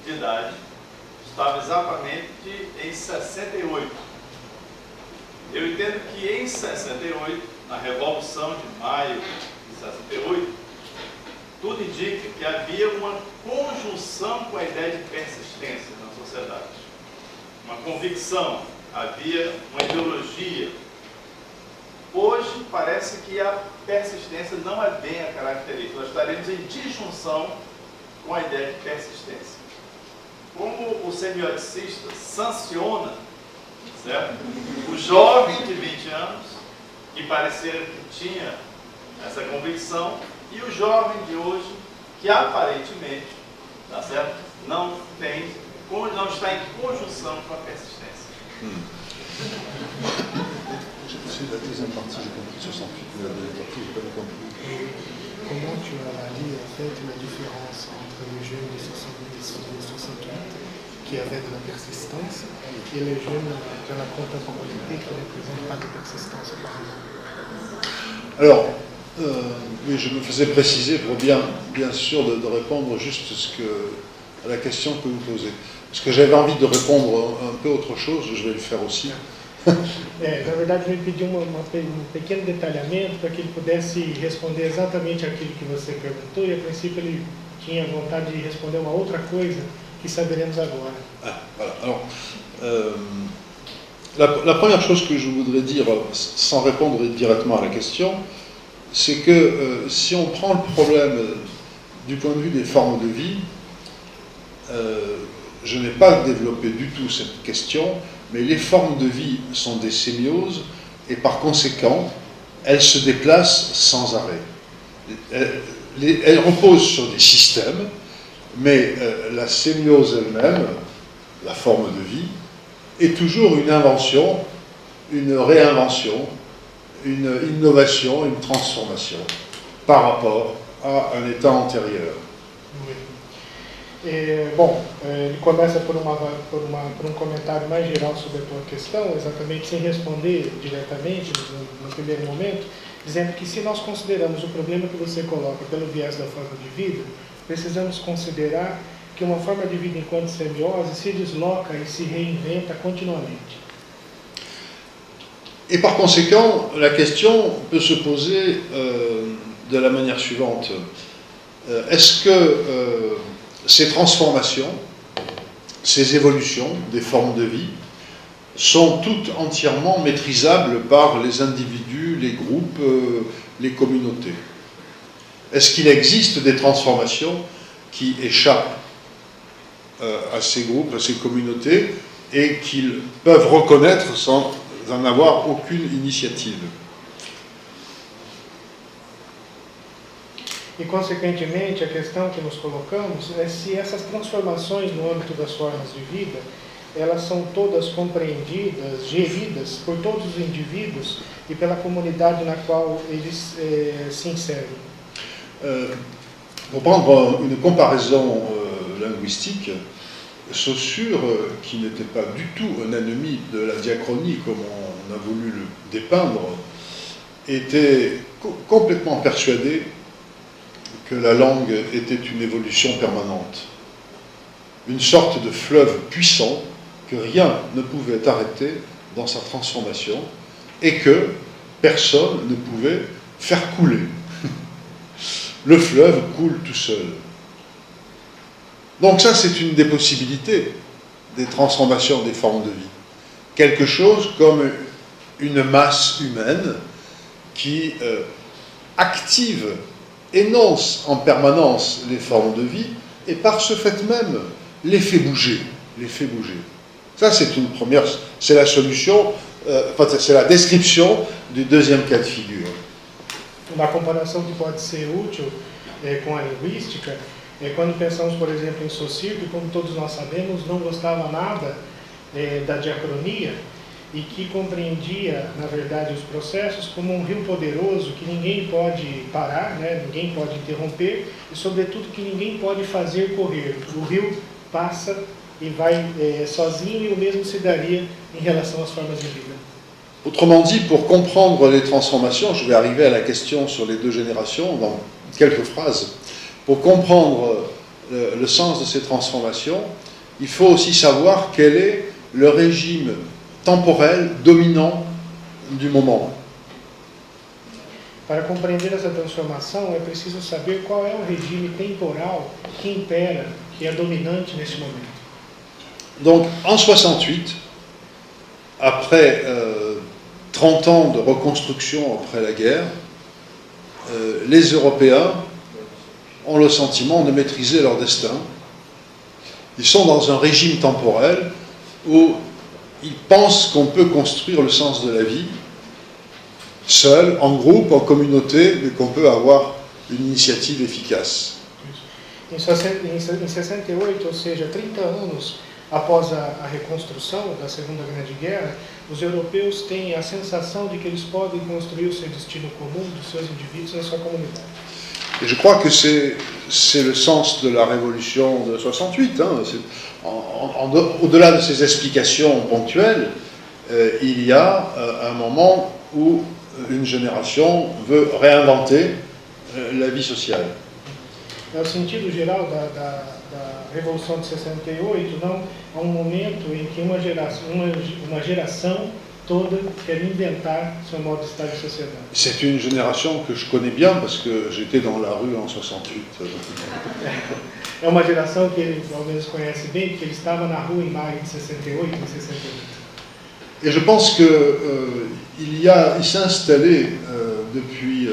de idade, estava exatamente em 68. Eu entendo que em 68, na Revolução de Maio de 68, tudo indica que havia uma conjunção com a ideia de persistência na sociedade. Uma convicção, havia uma ideologia. Hoje parece que a persistência não é bem a característica. Nós estaremos em disjunção com a ideia de persistência. Como o semioticista sanciona, certo? O jovem de 20 anos, que parecia que tinha essa convicção, e o jovem de hoje, que aparentemente, tá certo? Não está em conjunção com a persistência. C'est la deuxième partie, j'ai compris 68, mais la deuxième partie, j'ai pas compris. Comment tu analyses en fait la différence entre les jeunes de 66 et 64 qui avaient de la persistance et les jeunes de la contemporanéité qui ne représentent pas de persistance par exemple? Alors, oui, je me faisais préciser pour bien sûr de répondre juste à la question que vous posez. Parce que j'avais envie de répondre un peu autre chose, je vais le faire aussi. Na verdade, eu pedi um pequeno detalhamento para que ele pudesse responder exatamente aquilo que você perguntou, e a princípio ele tinha vontade de responder uma outra coisa que saberemos agora. Ah, voilà. Alors, la première chose que je voudrais dire, sans répondre directement à la question, c'est que si on prend le problème du point de vue des formes de vie, je n'ai pas développé du tout cette question, mais les formes de vie sont des sémioses et par conséquent, elles se déplacent sans arrêt. Elles reposent sur des systèmes, mais la sémiose elle-même, la forme de vie, est toujours une invention, une réinvention, une innovation, une transformation par rapport à un état antérieur. Oui. Bom, ele começa por um comentário mais geral sobre a tua questão, exatamente sem responder diretamente no primeiro momento, dizendo que se nós consideramos o problema que você coloca pelo viés da forma de vida, precisamos considerar que uma forma de vida enquanto semiose se desloca e se reinventa continuamente. Et par conséquent, la question peut se poser de la manière suivante. Est-ce que ces transformations, ces évolutions des formes de vie sont toutes entièrement maîtrisables par les individus, les groupes, les communautés? Est-ce qu'il existe des transformations qui échappent à ces groupes, à ces communautés, et qu'ils peuvent reconnaître en avoir aucune initiative. E, consequentemente, a questão que nos colocamos é se essas transformações no âmbito das formas de vida, elas são todas compreendidas, geridas por todos os indivíduos e pela comunidade na qual eles se inserem. Pour prendre une comparaison linguistique, Saussure, qui n'était pas du tout un ennemi de la diachronie comme on a voulu le dépeindre, était complètement persuadé que la langue était une évolution permanente, une sorte de fleuve puissant que rien ne pouvait arrêter dans sa transformation et que personne ne pouvait faire couler. Le fleuve coule tout seul. Donc ça, c'est une des possibilités des transformations des formes de vie. Quelque chose comme une masse humaine qui active, énonce en permanence les formes de vie et par ce fait même les fait bouger. Ça, c'est une première, c'est la solution, c'est la description du deuxième cas de figure. Uma comparação que pode ser útil com a linguística é quando pensamos, por exemplo, em Saussure, que, como todos nós sabemos, não gostava nada da diacronia e que compreendia, na verdade, os processos como um rio poderoso que ninguém pode parar, né? Ninguém pode interromper e, sobretudo, que ninguém pode fazer correr. O rio passa e vai sozinho e o mesmo se daria em relação às formas de vida. Autrement dit, pour comprendre les transformations, je vais arriver à la question sur les deux générations dans quelques phrases. Pour comprendre le sens de ces transformations, il faut aussi savoir quel est le régime temporel dominant du moment. Para compreender essa transformação, é preciso saber qual é o regime temporal que impera, que é dominante nesse momento. Donc, en 68, après 30 ans de reconstruction après la guerre, les Européens ont le sentiment de maîtriser leur destin. Ils sont dans un régime temporel où ils pensent qu'on peut construire le sens de la vie seul, en groupe, en communauté, mais qu'on peut avoir une initiative efficace. Em 68, ou seja, 30 anos após a reconstrução da Segunda Grande Guerra, os europeus têm a sensação de que eles podem construir o seu destino comum dos seus indivíduos na sua comunidade. Et je crois que c'est le sens de la révolution de 68. Au-delà de ces explications ponctuelles, il y a un moment où une génération veut réinventer la vie sociale. É o sentido geral da Revolução de 68, não há um momento em que uma geração toda quer inventar seu modo de estar em sociedade. C'est une génération que je connais bien parce que j'étais dans la rue en 68. É uma geração que ele, ao menos, conhece bem, porque ele estava na rua em maio de 68, em 68. Et je pense que il s'est installé depuis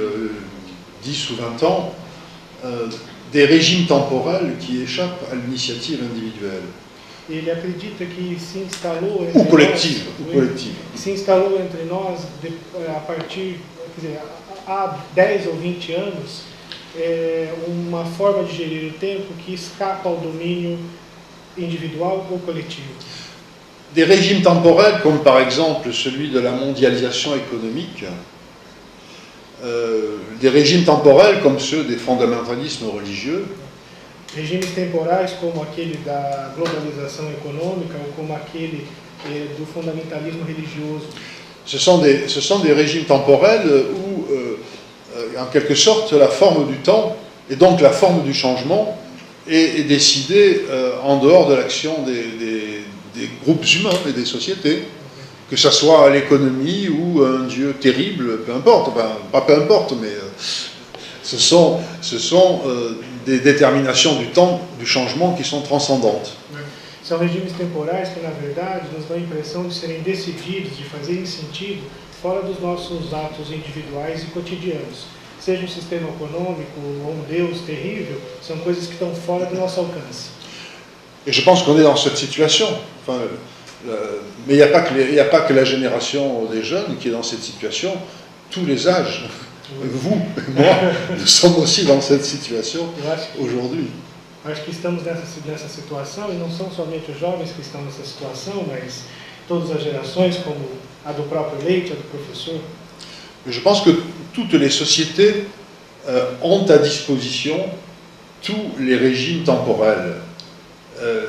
10 ou 20 ans des régimes temporels qui échappent à l'initiative individuelle. Ele acredita que se instalou entre nós, se instalou entre nós a partir, quer dizer, há 10 ou 20 anos, uma forma de gerir o tempo que escapa ao domínio individual ou coletivo. Des régimes temporels comme par exemple celui de la mondialisation économique, des régimes temporels comme ceux des fondamentalismes religieux, regimes temporais como aquele da globalização econômica ou como aquele do fundamentalismo religioso. Ce sont des régimes temporels où, en quelque sorte, la forme du temps et donc la forme du changement est décidée en dehors de l'action des groupes humains et des sociétés, que ce soit l'économie ou un dieu terrible, peu importe, enfin, pas peu importe, mais ce sont des déterminations du temps, du changement qui sont transcendantes. São regimes temporais que, na verdade, nos dão a impressão de serem decididos, de fazerem sentido fora dos nossos atos individuais e cotidianos. Seja um sistema econômico ou um Deus terrível, são coisas que estão fora do nosso alcance. Et je pense qu'on est dans cette situation. Enfin, Mais il n'y a pas que la génération des jeunes qui est dans cette situation, tous les âges. Vous et moi, nous sommes aussi dans cette situation aujourd'hui. Acho que estamos nessa situação, e não são somente os jovens que estão nessa situação, mas todas as gerações, como a do próprio Leite, a do professor. Je pense que toutes les sociétés ont à disposition tous les régimes temporels.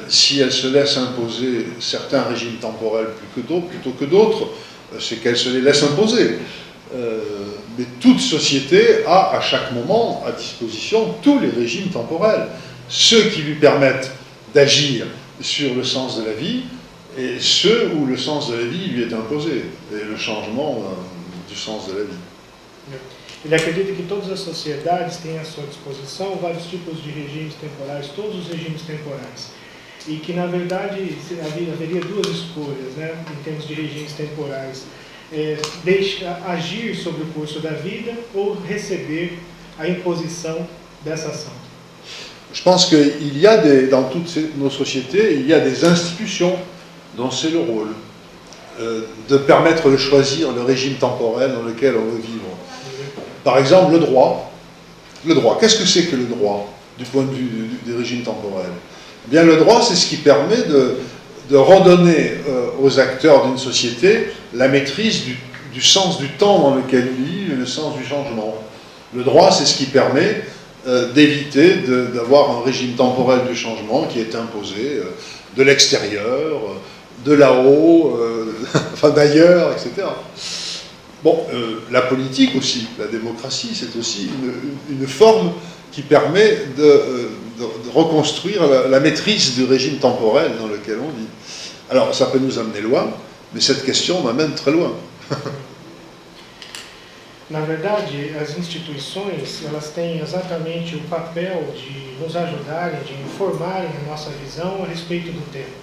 Si elles se laissent imposer certains régimes temporels plutôt que d'autres, c'est qu'elles se les laissent imposer. Mais toute société a à chaque moment à disposition tous les régimes temporels, ceux qui lui permettent d'agir sur le sens de la vie et ceux où le sens de la vie lui est imposé, et le changement du sens de la vie. Ele acredita que todas as sociedades têm à sua disposição vários tipos de regimes temporais, todos os regimes temporais. E que, na verdade, haveria duas escolhas, né, em termos de regimes temporais. Agir sobre o curso da vida ou receber a imposição dessa ação. Je pense qu'il y a dans toutes nos sociétés, il y a des institutions dont c'est le rôle de permettre de choisir le régime temporel dans lequel on veut vivre. Par exemple, le droit. Le droit, qu'est-ce que c'est que le droit du point de vue des régimes temporels? Eh bien, le droit, c'est ce qui permet de redonner aux acteurs d'une société la maîtrise du sens du temps dans lequel ils vivent et le sens du changement. Le droit, c'est ce qui permet d'éviter d'avoir un régime temporel du changement qui est imposé de l'extérieur, de là-haut, enfin d'ailleurs, etc. Bon, la politique aussi, la démocratie, c'est aussi une forme qui permet de reconstruire la maîtrise du régime temporel dans lequel on vit. Alors, ça peut nous amener loin, mais cette question m'amène très loin. Na verdade, as instituições, elas têm exatamente o papel de nos ajudarem, de informarem a nossa visão a respeito do tempo.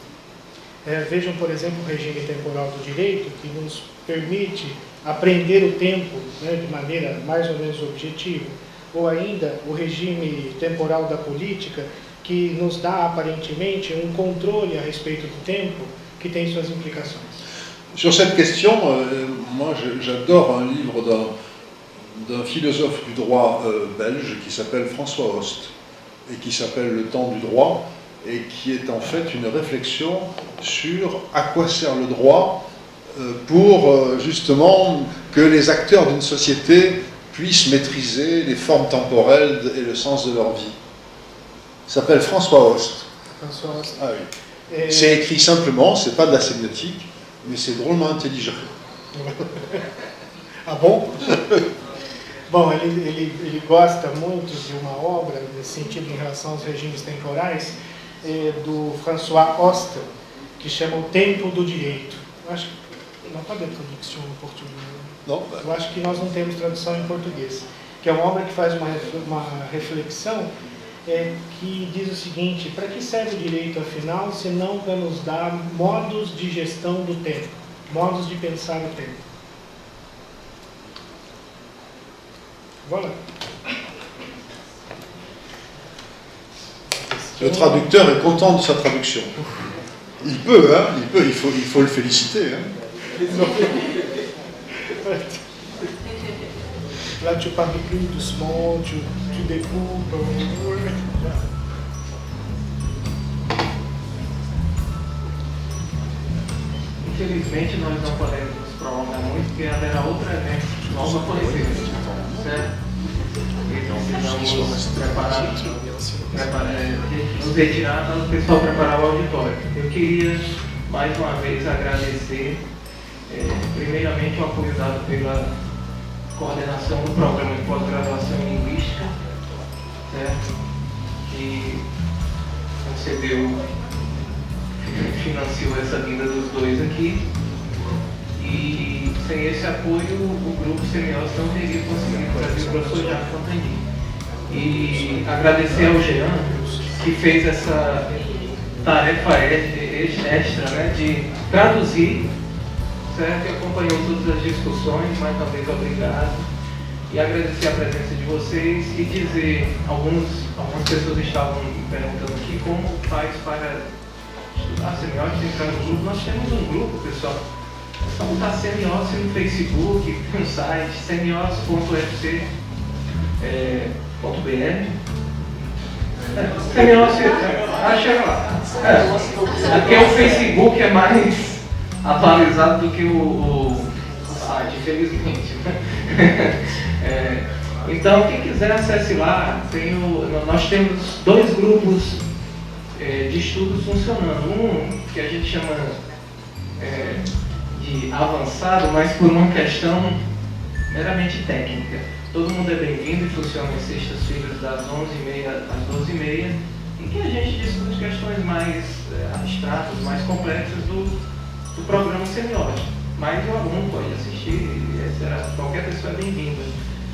Vejam, por exemplo, o regime temporal do direito, que nos permite aprender o tempo, né, de maneira mais ou menos objetiva, ou ainda o regime temporal da política, que nos dá aparentemente um controle a respeito do tempo que tem suas implicações. Sur cette question, moi j'adore un livre d'un philosophe du droit belge qui s'appelle François Host et qui s'appelle Le temps du droit et qui est en fait une réflexion sur à quoi sert le droit pour justement que les acteurs d'une société puissent maîtriser les formes temporelles et le sens de leur vie. Il s'appelle François Host. François Host. Ah oui. C'est écrit simplement, c'est pas de la sémiotique, mais c'est drôlement intelligent. Ah bon? Bom, ele gosta muito de uma obra nesse sentido em relação aos regimes temporais do François Host, que chama O Tempo do Direito. Eu acho que não pode ter tradução em português. Não? Eu acho que nós não temos tradução em português. Que é uma obra que faz uma reflexão que diz o seguinte: para que serve o direito afinal, se não para nos dar modos de gestão do tempo, modos de pensar o tempo? Voilà. Le traducteur est content de sa traduction. Il peut, hein, il faut le féliciter. Hein. Là, tu parles plus doucement, tu découpes. Infelizmente, nós não podemos nos prolongar muito, porque haverá outro evento logo a conhecer, certo? Então, precisamos nos retirar para o pessoal preparar o auditório. Eu queria, mais uma vez, agradecer, primeiramente, o apoio dado pela coordenação do programa de pós-graduação em Linguística, certo? Que concedeu, financiou essa vinda dos dois aqui. E sem esse apoio, o grupo Semiose não teria conseguido trazer o professor Jacques Fontani. E agradecer ao Jean, que fez essa tarefa extra, né, de traduzir, certo? E acompanhou todas as discussões. Mais uma vez, obrigado. E agradecer a presença de vocês e dizer, algumas pessoas estavam me perguntando aqui como faz para estudar semiótica, entrar no grupo. Nós temos um grupo, pessoal. É só botar semiótica no Facebook, no site, semiótica.fc.br. Semiótica, chega lá. Porque o Facebook é mais atualizado do que o site, infelizmente. Então, quem quiser acesse lá, nós temos 2 grupos de estudos funcionando. Um que a gente chama de avançado, mas por uma questão meramente técnica. Todo mundo é bem-vindo e funciona às sextas-feiras das 11h30 às 12h30, em que a gente discute questões mais abstratas, mais complexas do programa semiótico. Mas o aluno pode assistir, qualquer pessoa é bem-vinda.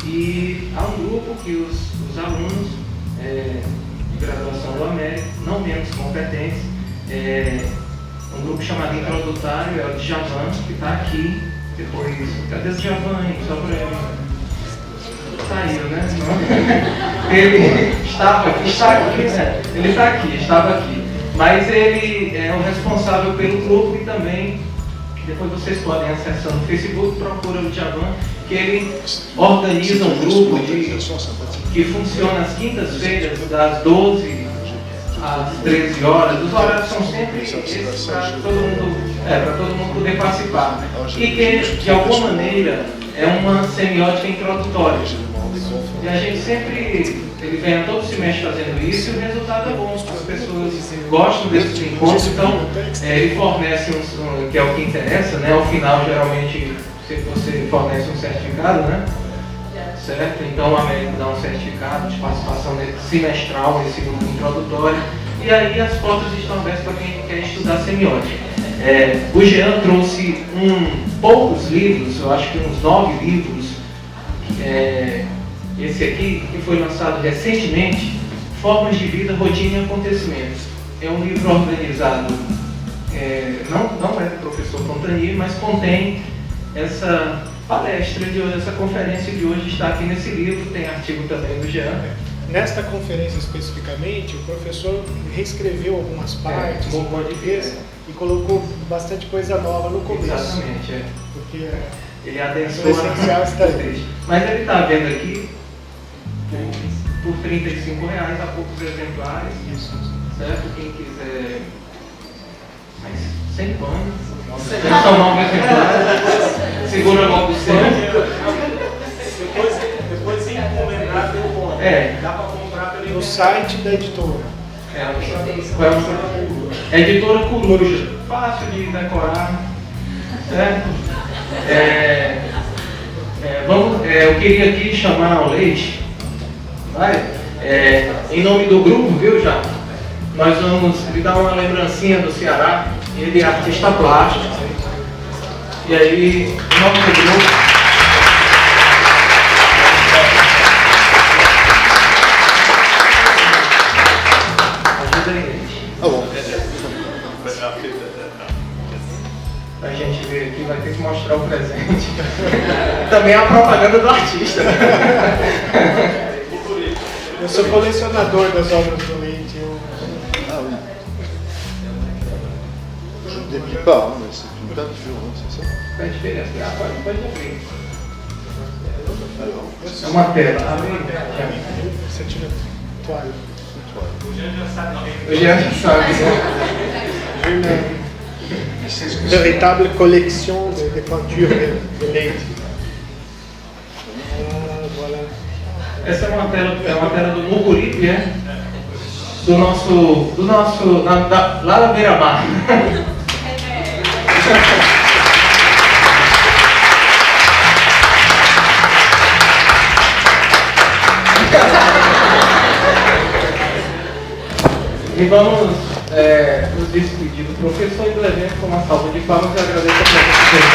E há um grupo que os alunos de graduação do América, não menos competentes, um grupo chamado Introdutório, é o Djavan, que está aqui. Depois, cadê o Djavan, hein? Só para ele. Saiu, né? Ele estava aqui, ele está aqui, estava aqui. Mas ele é o responsável pelo grupo e também, depois vocês podem acessar no Facebook, procura o Djavan, que ele organiza um grupo que funciona às quintas-feiras, das 12 às 13 horas. Os horários são sempre esses para todo mundo poder participar. E que, de alguma maneira, é uma semiótica introdutória. E a gente sempre, ele vem todo semestre fazendo isso e o resultado é bom. As pessoas gostam desses encontros, então ele fornece que é o que interessa, né? Ao final, geralmente, você fornece um certificado, né? Certo? Então o Américo dá um certificado de participação semestral nesse grupo introdutório. E aí as portas estão abertas para quem quer estudar semiótica. O Jean trouxe poucos livros, eu acho que uns 9 livros. Esse aqui, que foi lançado recentemente, Formas de Vida, Rotina e Acontecimentos. É um livro organizado, não é do professor Fontanier, mas contém essa palestra de hoje, essa conferência de hoje está aqui nesse livro, tem artigo também do Jean. Nesta conferência especificamente, o professor reescreveu algumas partes em português e colocou bastante coisa nova no começo. Exatamente, Porque ele adensou o essencial está aí. Mas ele está vendo aqui por R$35, há poucos exemplares. Isso. Certo? Quem quiser. Mas sem pano. São 9 exemplares. Segura logo o seu. Depois se encomendar pelo ponto. Dá para comprar pelo No site da editora. Editora Coruja. Fácil de decorar. Certo? Eu queria aqui chamar o Leite. Em nome do grupo, viu, já? Nós vamos lhe dar uma lembrancinha do Ceará. Ele é artista plástico. E aí, em nome do grupo. Ajuda aí, gente. Tá bom. A gente ver aqui, vai ter que mostrar o presente. Também é a propaganda do artista. Eu sou colecionador das obras do Leite. Ah oui. Je ne déplie pas, hein, mais c'est une peinture, hein, c'est ça? Faz diferença. Pode abrir. É uma tela. Abre. Você tira toalha. O Jean já sabe. O Jean já sabe. Une véritable collection de peintures de Leite. Voilà. Essa é uma tela do Mucuripe, lá da beira-mar. E vamos nos despedir do professor e do evento com uma salva de palmas e agradeço a presença dele.